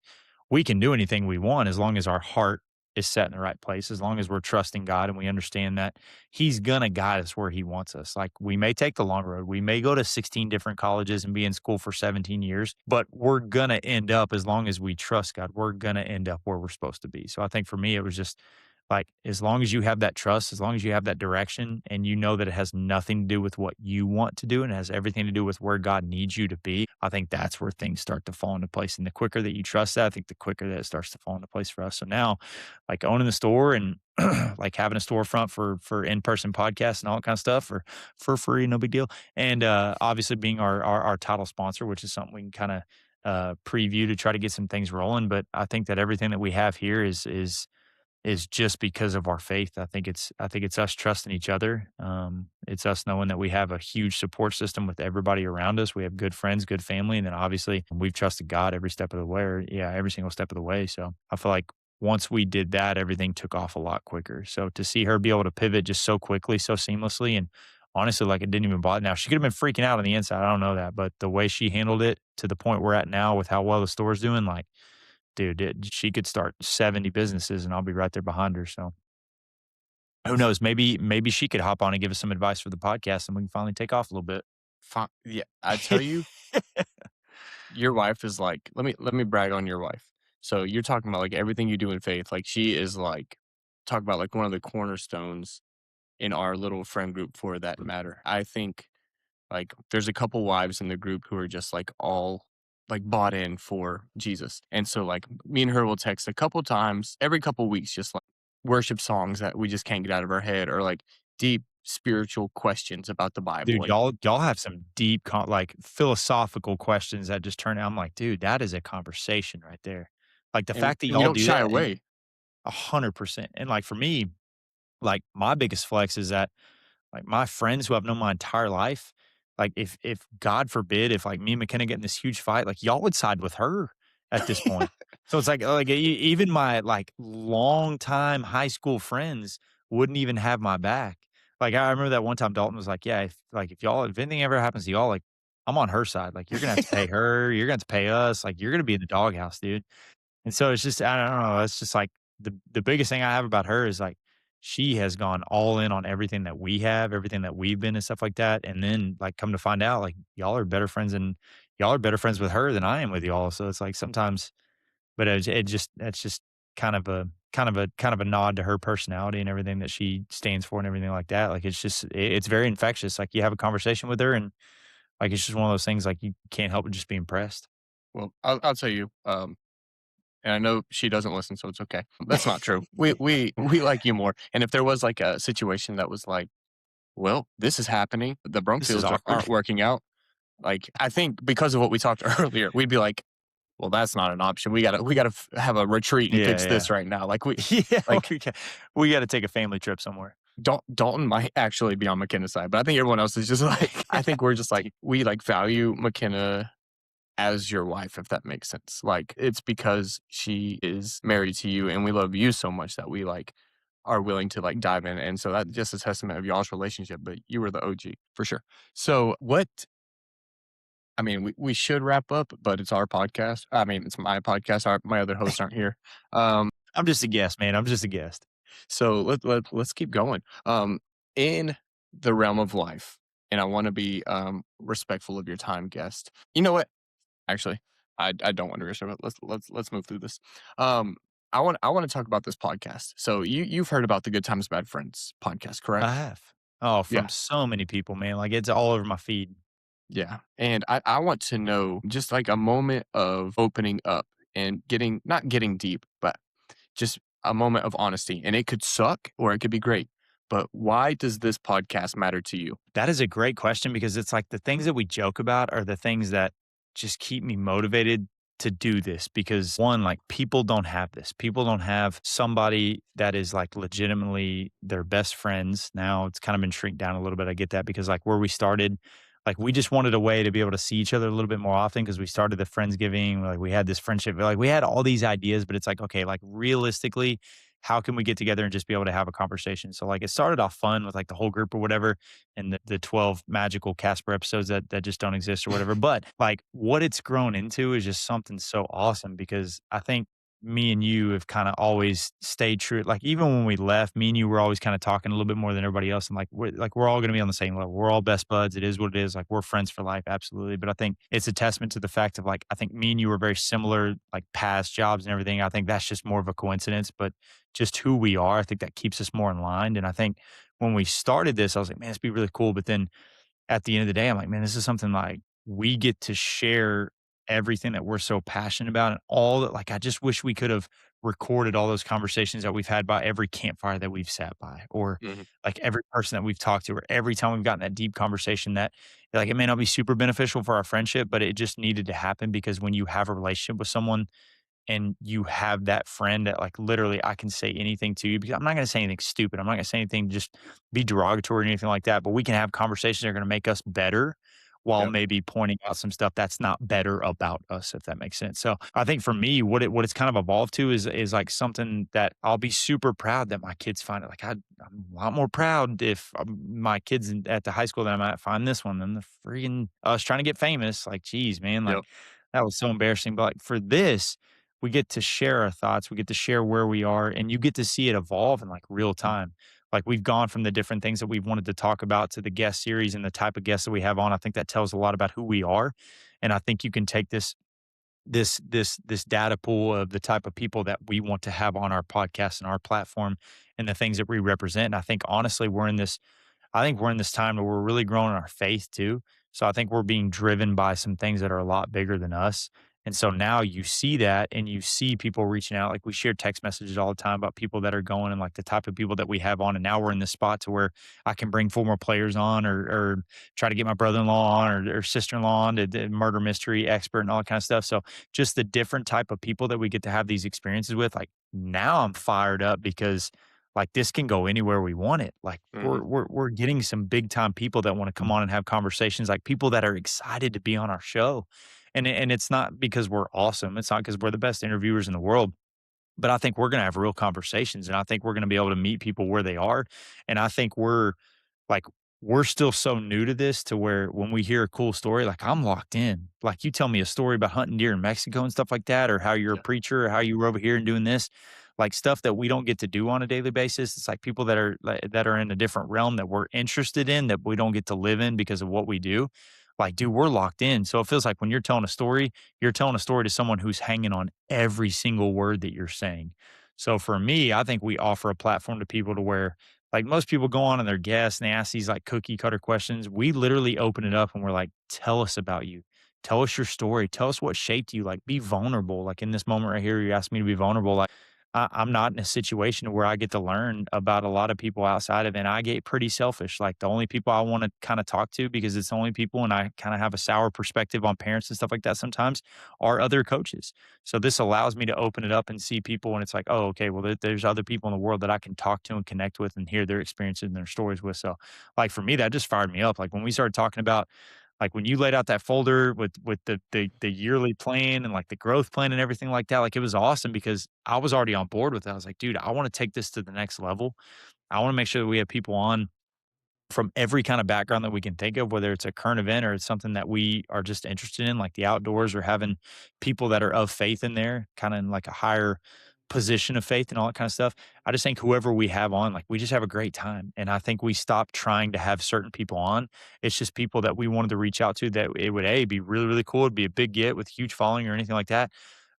we can do anything we want as long as our heart is set in the right place, as long as we're trusting God and we understand that He's gonna guide us where He wants us. Like we may take the long road, we may go to 16 different colleges and be in school for 17 years, but we're gonna end up, as long as we trust God, we're gonna end up where we're supposed to be. So I think for me, it was just like, as long as you have that trust, as long as you have that direction, and you know that it has nothing to do with what you want to do and it has everything to do with where God needs you to be, I think that's where things start to fall into place. And the quicker that you trust that, I think the quicker that it starts to fall into place for us. So now, like owning the store and like having a storefront for in-person podcasts and all that kind of stuff for free, no big deal. And obviously being our title sponsor, which is something we can kind of preview to try to get some things rolling. But I think that everything that we have here is just because of our faith. I think it's us trusting each other. It's us knowing that we have a huge support system with everybody around us. We have good friends, good family, and then obviously we've trusted God every step of the way. Or, yeah, every single step of the way. So I feel like once we did that, everything took off a lot quicker. So to see her be able to pivot just so quickly, so seamlessly, and honestly, like it didn't even bother. Now she could have been freaking out on the inside. I don't know that, but the way she handled it to the point we're at now with how well the store's doing, like dude, she could start 70 businesses and I'll be right there behind her. So who knows? Maybe she could hop on and give us some advice for the podcast and we can finally take off a little bit. Yeah, I tell you, your wife is like, let me brag on your wife. So you're talking about like everything you do in faith. Like she is like talk about like one of the cornerstones in our little friend group for that matter. I think like there's a couple wives in the group who are just like all like bought in for Jesus. And so like me and her will text a couple times every couple weeks, just like worship songs that we just can't get out of our head or like deep spiritual questions about the Bible. Dude, y'all have some deep like, philosophical questions that just turn out I'm like, "Dude, that is a conversation right there." Like, the fact that And you y'all don't do shy that and away. 100%, and, like, for me, like, my biggest flex is that like, my friends who I've known my entire life, like, if God forbid, if, like, me and McKenna get in this huge fight, like, y'all would side with her at this point. So it's like, even my, like, longtime high school friends wouldn't even have my back. Like, I remember that one time Dalton was like, "Yeah, if anything ever happens to y'all, like, I'm on her side. Like, you're gonna have to pay her, you're gonna have to pay us, like, you're gonna be in the doghouse, dude." And so it's just I don't know, it's just like the biggest thing I have about her is, like, she has gone all in on everything that we have, everything that we've been and stuff like that, and then, like, come to find out, like, y'all are better friends with her than I am with y'all, so it's like sometimes but it just that's just kind of a nod to her personality and everything that she stands for and everything like that, like, it's very infectious, like, you have a conversation with her and, like, it's just one of those things, like, you can't help but just be impressed. Well, I'll tell you, and I know she doesn't listen, so it's okay. That's not true. We like you more. And if there was like a situation that was like, well, this is happening, the This is Brumfields awkward. aren't working out. Like I think because of what we talked earlier, we'd be like, well, that's not an option. We gotta have a retreat and Yeah, fix yeah. this right now. Yeah, Like we gotta take a family trip somewhere. Dalton might actually be on McKenna's side, but I think everyone else is just like I think we're just like we like value McKenna as your wife, if that makes sense. Like it's because she is married to you and we love you so much that we like are willing to like dive in. And so that's just a testament of y'all's relationship, but you were the OG for sure. So what I mean, we should wrap up, but it's our podcast. I mean, it's my podcast. My other hosts aren't here. Um, I'm just a guest, man, I'm just a guest. so let's keep going. In the realm of life, and I want to be respectful of your time, guest. You know what? Actually, I don't want to rush it. Let's move through this. Um, I want to talk about this podcast. So you've heard about the Good Times Bad Friends podcast, I correct? have. Oh, from Yeah, so many people, man, like, it's all over my feed. yeah. And I want to know just like a moment of opening up and getting not getting deep, but just a moment of honesty. And it could suck or it could be great. But why does this podcast matter to you? That is a great question because it's like the things that we joke about are the things that just keep me motivated to do this because one, like people don't have this. People don't have somebody that is like legitimately their best friends. Now it's kind of been shrink down a little bit. I get that because like where we started, like we just wanted a way to be able to see each other a little bit more often because we started the Friendsgiving. Like we had this friendship, like we had all these ideas, but it's like, okay, like realistically, how can we get together and just be able to have a conversation? So like it started off fun with like the whole group or whatever and the 12 magical Casper episodes that just don't exist or whatever. But like what it's grown into is just something so awesome because I think me and you have kind of always stayed true. Like even when we left, me and you were always kind of talking a little bit more than everybody else. And like we're all gonna be on the same level. We're all best buds. It is what it is. Like we're friends for life, absolutely. But I think it's a testament to the fact of like I think me and you were very similar, like past jobs and everything. I think that's just more of a coincidence. But just who we are. I think that keeps us more in line. And I think when we started this, I was like, man, it's be really cool. But then at the end of the day, I'm like, man, this is something like we get to share everything that we're so passionate about and all that. Like, I just wish we could have recorded all those conversations that we've had by every campfire that we've sat by, or Mhm. like every person that we've talked to, or every time we've gotten that deep conversation that like it may not be super beneficial for our friendship, but it just needed to happen because when you have a relationship with someone, and you have that friend that like literally I can say anything to you because I'm not going to say anything stupid. I'm not going to say anything just be derogatory or anything like that. But we can have conversations that are going to make us better while Yep. maybe pointing out some stuff that's not better about us, if that makes sense. So I think for me, what it's kind of evolved to is like something that I'll be super proud that my kids find it. Like I'm a lot more proud if my kids at the high school that I'm at find this one than the freaking us trying to get famous. Like, geez, man, like Yep. that was so embarrassing. But like for this, we get to share our thoughts, we get to share where we are, and you get to see it evolve in like real time. Like we've gone from the different things that we've wanted to talk about to the guest series and the type of guests that we have on. I think that tells a lot about who we are. And I think you can take this this data pool of the type of people that we want to have on our podcast and our platform and the things that we represent. And I think honestly, I think we're in this time where we're really growing our faith too. So I think we're being driven by some things that are a lot bigger than us. And so now you see that and you see people reaching out. Like we share text messages all the time about people that are going and like the type of people that we have on. And now we're in this spot to where I can bring former players on or try to get my brother in law on or sister in law on to murder mystery expert and all that kind of stuff. So just the different type of people that we get to have these experiences with, like now I'm fired up because like, this can go anywhere we want it. Like, Mhm. we're getting some big time people that wanna come on and have conversations, like, people that are excited to be on our show. And it's not because we're awesome, it's not because 'cause we're the best interviewers in the world, but I think we're gonna have real conversations, and I think we're gonna be able to meet people where they are, and I think like, we're still so new to this to where when we hear a cool story, like, I'm locked in. Like, you tell me a story about hunting deer in Mexico and stuff like that, or how you're a Yeah. preacher, or how you were over here and doing this, like, stuff that we don't get to do on a daily basis. It's like people that are in a different realm that we're interested in, that we don't get to live in because of what we do. Like, dude, we're locked in. So it feels like when you're telling a story to someone who's hanging on every single word that you're saying. So for me, I think we offer a platform to people to where like most people go on and they're guests and they ask these like cookie cutter questions. We literally open it up and we're like, tell us about you. Tell us your story. Tell us what shaped you. Like, be vulnerable. Like in this moment right here, you asked me to be vulnerable. Like, I'm not in a situation where I get to learn about a lot of people outside of it. And I get pretty selfish. Like, the only people I want to kind of talk to, because it's the only people, and I kind of have a sour perspective on parents and stuff like that sometimes, are other coaches. So this allows me to open it up and see people, and it's like, oh, okay, well, there's other people in the world that I can talk to and connect with and hear their experiences and their stories with. So, like for me, that just fired me up. Like when we started talking about, like when you laid out that folder with the yearly plan and like the growth plan and everything like that, like it was awesome because I was already on board with that. I was like, dude, I want to take this to the next level. I want to make sure that we have people on from every kind of background that we can think of, whether it's a current event or it's something that we are just interested in, like the outdoors, or having people that are of faith in there, kind of in like a higher position of faith and all that kind of stuff. I just think whoever we have on, like we just have a great time. And I think we stopped trying to have certain people on. It's just people that we wanted to reach out to that it would be really, really cool. It'd be a big get with huge following or anything like that.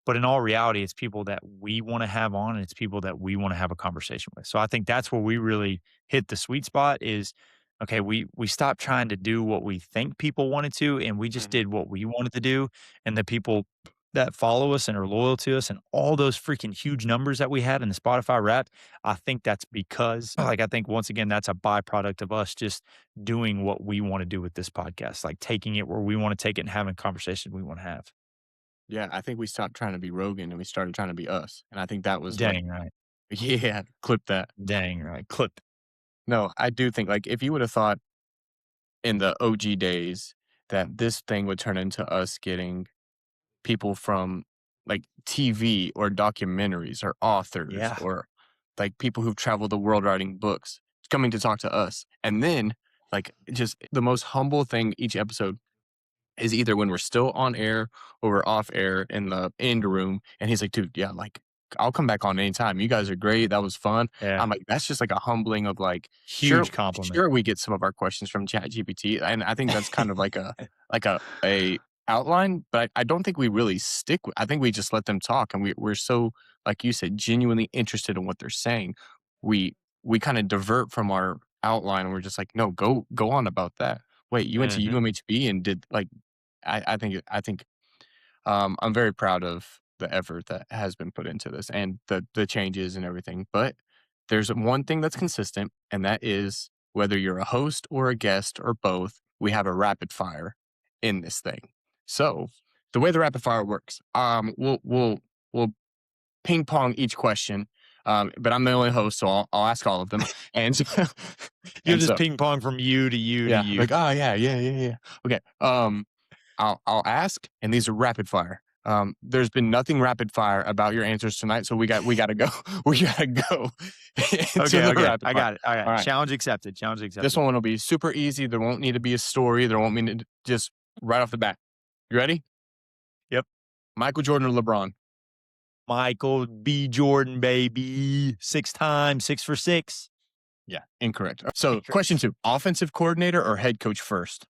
But in all reality, it's people that we want to have on and it's people that we want to have a conversation with. So I think that's where we really hit the sweet spot is okay, we stopped trying to do what we think people wanted to, and we just Mhm. did what we wanted to do. And the people that follow us and are loyal to us and all those freaking huge numbers that we had in the Spotify Wrapped, I think that's because, like, I think once again, that's a byproduct of us just doing what we want to do with this podcast, like taking it where we want to take it and having conversations we want to have. Yeah, I think we stopped trying to be Rogan and we started trying to be us, and I think that was what Dang right. yeah, clip that. Dang right. Clip. No, I do think, like, if you would have thought in the OG days that this thing would turn into us getting people from, like, TV or documentaries or authors Yeah. or, like, people who've traveled the world writing books coming to talk to us, and then, like, just the most humble thing each episode is either when we're still on air or we're off air in the end room, and he's like, "Dude, yeah, like, I'll come back on anytime. You guys are great. That was fun." Yeah. I'm like, that's just like a humbling of like, Huge compliment. sure we get some of our questions from ChatGPT, and I think that's kind of like a outline, but I don't think we really stick with I think we just let them talk, and we're so, like you said, genuinely interested in what they're saying. We we kinda divert from our outline, and we're just like, "No, go on about that. Wait, you went to Mhm. UMHB and did, like" I think I'm very proud of the effort that has been put into this and the changes and everything. But there's one thing that's consistent, and that is whether you're a host or a guest or both, we have a rapid fire in this thing. So the way the rapid fire works, we'll ping pong each question. But I'm the only host, so I'll ask all of them. And You'll and just so ping pong from you to you to yeah, you. like, oh yeah, yeah, yeah, yeah. Okay. I'll ask, and these are rapid fire. There's been nothing rapid fire about your answers tonight, so we gotta go. We gotta go to Okay, the okay. rapid I fire. got it. All right. All right, Challenge accepted. Challenge this accepted. one will be super easy. There won't need to be a story. There won't need to just right off the bat. You ready? Yep. Michael Jordan or LeBron? Michael B. Jordan, baby. 6 times, 6 for 6. Yeah, incorrect. So, question Incorrect. two: offensive coordinator or head coach first?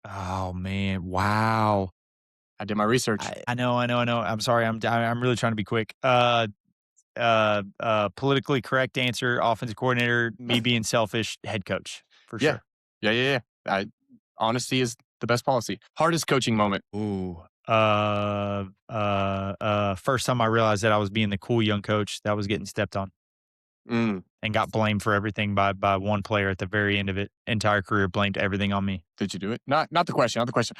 Oh man. Wow. I did my research. I know. I'm sorry. I'm really trying to be quick. Politically correct answer, offensive coordinator, me being selfish, head coach for Yeah. sure. Yeah. Honesty is the best policy. Hardest coaching moment. Ooh. First time I realized that I was being the cool young coach that was getting stepped on Mm, and got blamed for everything by one player at the very end of it. Entire career blamed everything on me. did you do it? Not the question. Not the question.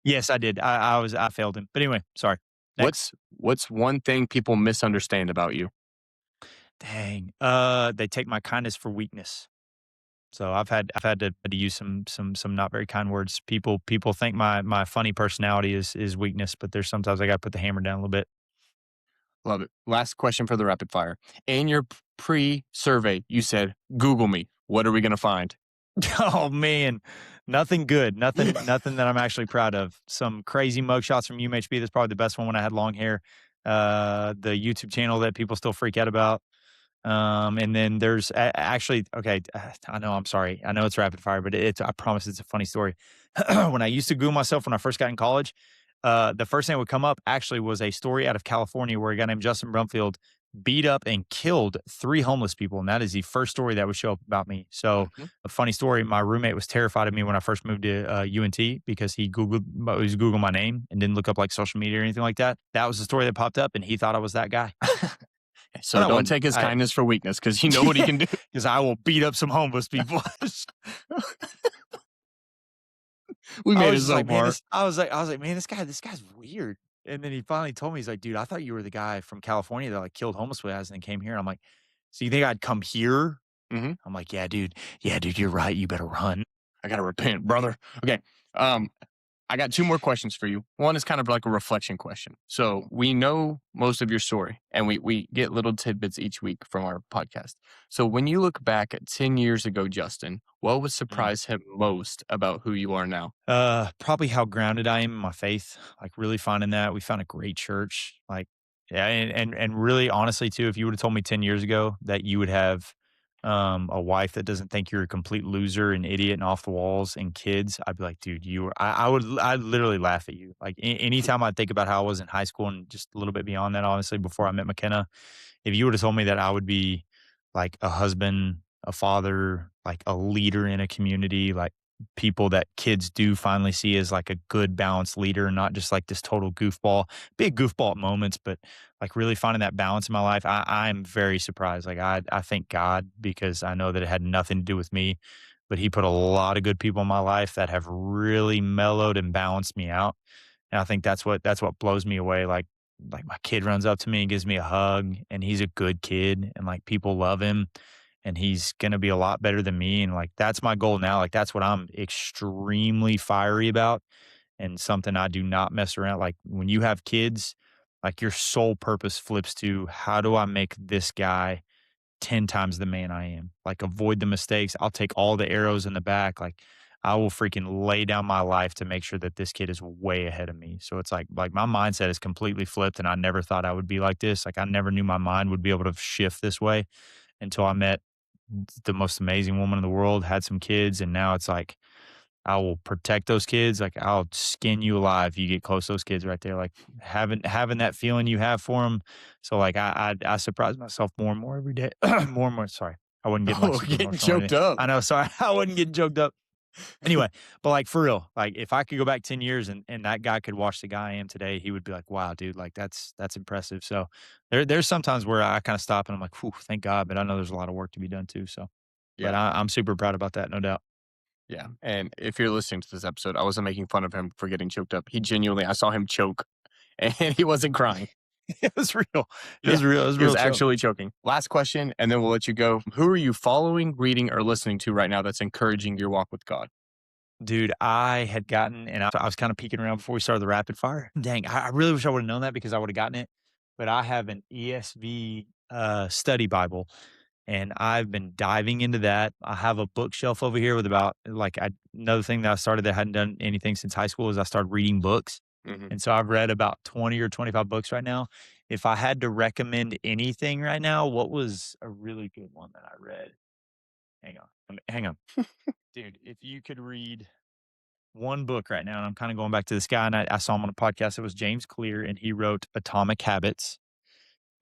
Yes, I did. I failed him. But anyway, sorry. Next. what's one thing people misunderstand about you? Dang. They take my kindness for weakness. So I've had to use some not very kind words. People think my funny personality is weakness, but there's sometimes I got to put the hammer down a little bit. Love it. Last question for the rapid fire. In your pre-survey, you said, "Google me. What are we gonna find?" Oh man, nothing good. Nothing that I'm actually proud of. Some crazy mugshots from UMHB. That's probably the best one when I had long hair. The YouTube channel that people still freak out about. And then there's actually, okay, I know, I'm sorry. I know it's rapid fire, but I promise it's a funny story. When I used to Google myself when I first got in college, the first thing that would come up actually was a story out of California where a guy named Justin Brumfield beat up and killed 3 homeless people. And that is the first story that would show up about me. So Mhm. a funny story, my roommate was terrified of me when I first moved to UNT because he was Googled my name and didn't look up like social media or anything like that. That was the story that popped up and he thought I was that guy. So But I don't wasn't. take his kindness for weakness because you know what he Yeah, can do. because I will beat up some homeless people. We I made was it just so like, man, far. I was like, man, this guy's weird. And then he finally told me, he's like, dude, I thought you were the guy from California that like killed homeless guys and then came here. And I'm like, so you think I'd come here? Mhm. I'm like, yeah, dude. Yeah, dude, you're right. You better run. I gotta repent, brother. Okay. I got two more questions for you. One is kind of like a reflection question. So we know most of your story and we get little tidbits each week from our podcast. So when you look back at 10 years ago, Justin, what would Mm. surprise him most about who you are now? Probably how grounded I am in my faith. Like really finding that. We found a great church. Like, yeah, and really honestly too, if you would have told me 10 years ago that you would have a wife that doesn't think you're a complete loser and idiot and off the walls and kids, I'd be like, dude, I'd literally laugh at you. Like anytime I think about how I was in high school and just a little bit beyond that, honestly, before I met McKenna, if you would have told me that I would be like a husband, a father, like a leader in a community, like people that kids do finally see as like a good balanced leader, not just like this total goofball, big goofball at moments, but like really finding that balance in my life. I'm very surprised. Like I thank God because I know that it had nothing to do with me, but he put a lot of good people in my life that have really mellowed and balanced me out. And I think that's what blows me away. Like my kid runs up to me and gives me a hug and he's a good kid and like people love him and he's gonna be a lot better than me. And like that's my goal now. Like that's what I'm extremely fiery about and something I do not mess around. Like when you have kids, like your sole purpose flips to how do I make this guy 10 times the man I am. Like, avoid the mistakes. I'll take all the arrows in the back. Like, I will freaking lay down my life to make sure that this kid is way ahead of me. So it's like my mindset is completely flipped, and I never thought I would be like this. Like, I never knew my mind would be able to shift this way until I met the most amazing woman in the world, had some kids, and now it's like I will protect those kids. Like I'll skin you alive if you get close to those kids right there. Like having that feeling you have for them. So like I surprise myself more and more every day. More and more. Sorry, I wasn't getting like Oh, super getting emotional or choked anything. up. I know. Sorry, I wasn't getting choked up. Anyway, but like for real, like if I could go back 10 years and that guy could watch the guy I am today, he would be like, "Wow, dude, like that's impressive." So there's sometimes where I kind of stop and I'm like, "Whew, thank God," but I know there's a lot of work to be done too. So, but Yeah. I'm super proud about that, no doubt. Yeah. And if you're listening to this episode, I wasn't making fun of him for getting choked up. He genuinely, I saw him choke and he wasn't crying. It was real. It Yeah. was real. It was He was real choke. actually choking. Last question, and then we'll let you go. Who are you following, reading, or listening to right now that's encouraging your walk with God? Dude, I had gotten and I was kinda peeking around before we started the rapid fire. Dang, I really wish I would've known that because I would've gotten it, but I have an ESV, study Bible, and I've been diving into that. I have a bookshelf over here with about like, another thing that I started that hadn't done anything since high school is I started reading books, Hmm. and so I've read about 20 or 25 books right now. If I had to recommend anything right now, what was a really good one that I read? Hang on, hang on. Dude, if you could read one book right now, and I'm kind of going back to this guy, and I saw him on a podcast. It was James Clear, and he wrote Atomic Habits.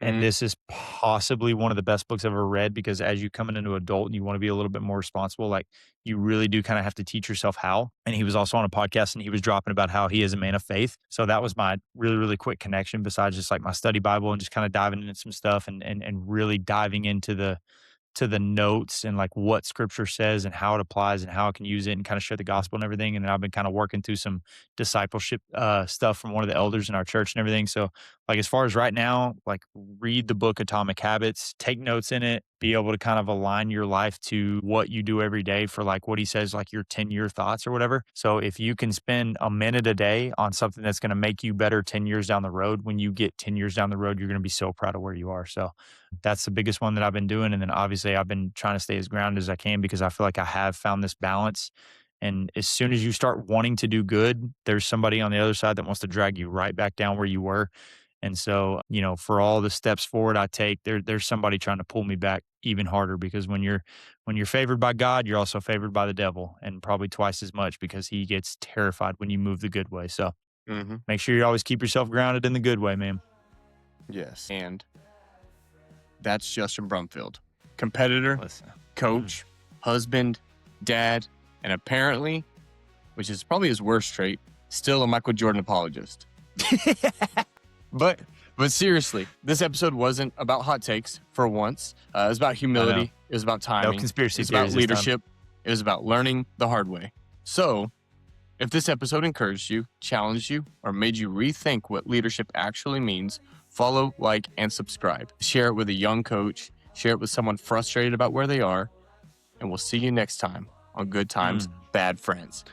And Mm, this is possibly one of the best books I've ever read because as you come into adult and you want to be a little bit more responsible, like you really do kind of have to teach yourself how. And he was also on a podcast and he was dropping about how he is a man of faith. So that was my really, really quick connection besides just like my study Bible and just kind of diving into some stuff and really diving into the notes and like what scripture says and how it applies and how I can use it and kind of share the gospel and everything. And then I've been kind of working through some discipleship stuff from one of the elders in our church and everything. So like as far as right now, like read the book Atomic Habits, take notes in it, be able to kind of align your life to what you do every day for like what he says, like your 10-year thoughts or whatever. So if you can spend a minute a day on something that's going to make you better 10 years down the road, when you get 10 years down the road, you're going to be so proud of where you are. So that's the biggest one that I've been doing. And then obviously I've been trying to stay as grounded as I can because I feel like I have found this balance. And as soon as you start wanting to do good, there's somebody on the other side that wants to drag you right back down where you were. And so, for all the steps forward I take, there's somebody trying to pull me back even harder because when you're favored by God, you're also favored by the devil and probably twice as much because he gets terrified when you move the good way. So hmm make sure you always keep yourself grounded in the good way, man. Yes. And that's Justin Brumfield, competitor, Listen. coach, husband, dad, and apparently, which is probably his worst trait, still a Michael Jordan apologist. But seriously, this episode wasn't about hot takes for once. It was about humility. It was about timing. No conspiracy It was about theories this time. leadership. It was about learning the hard way. So, if this episode encouraged you, challenged you, or made you rethink what leadership actually means, follow, like, and subscribe. Share it with a young coach. Share it with someone frustrated about where they are. And we'll see you next time on Good Times, Bad Friends.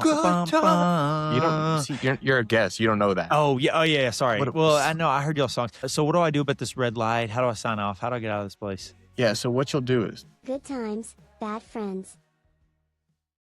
Good You don't see, you're a guest. You don't know that. Oh yeah. Sorry. What- Well, I know I heard y'all songs. So what do I do about this red light? How do I sign off? How do I get out of this place? Yeah, so what you'll do is Good times, bad friends.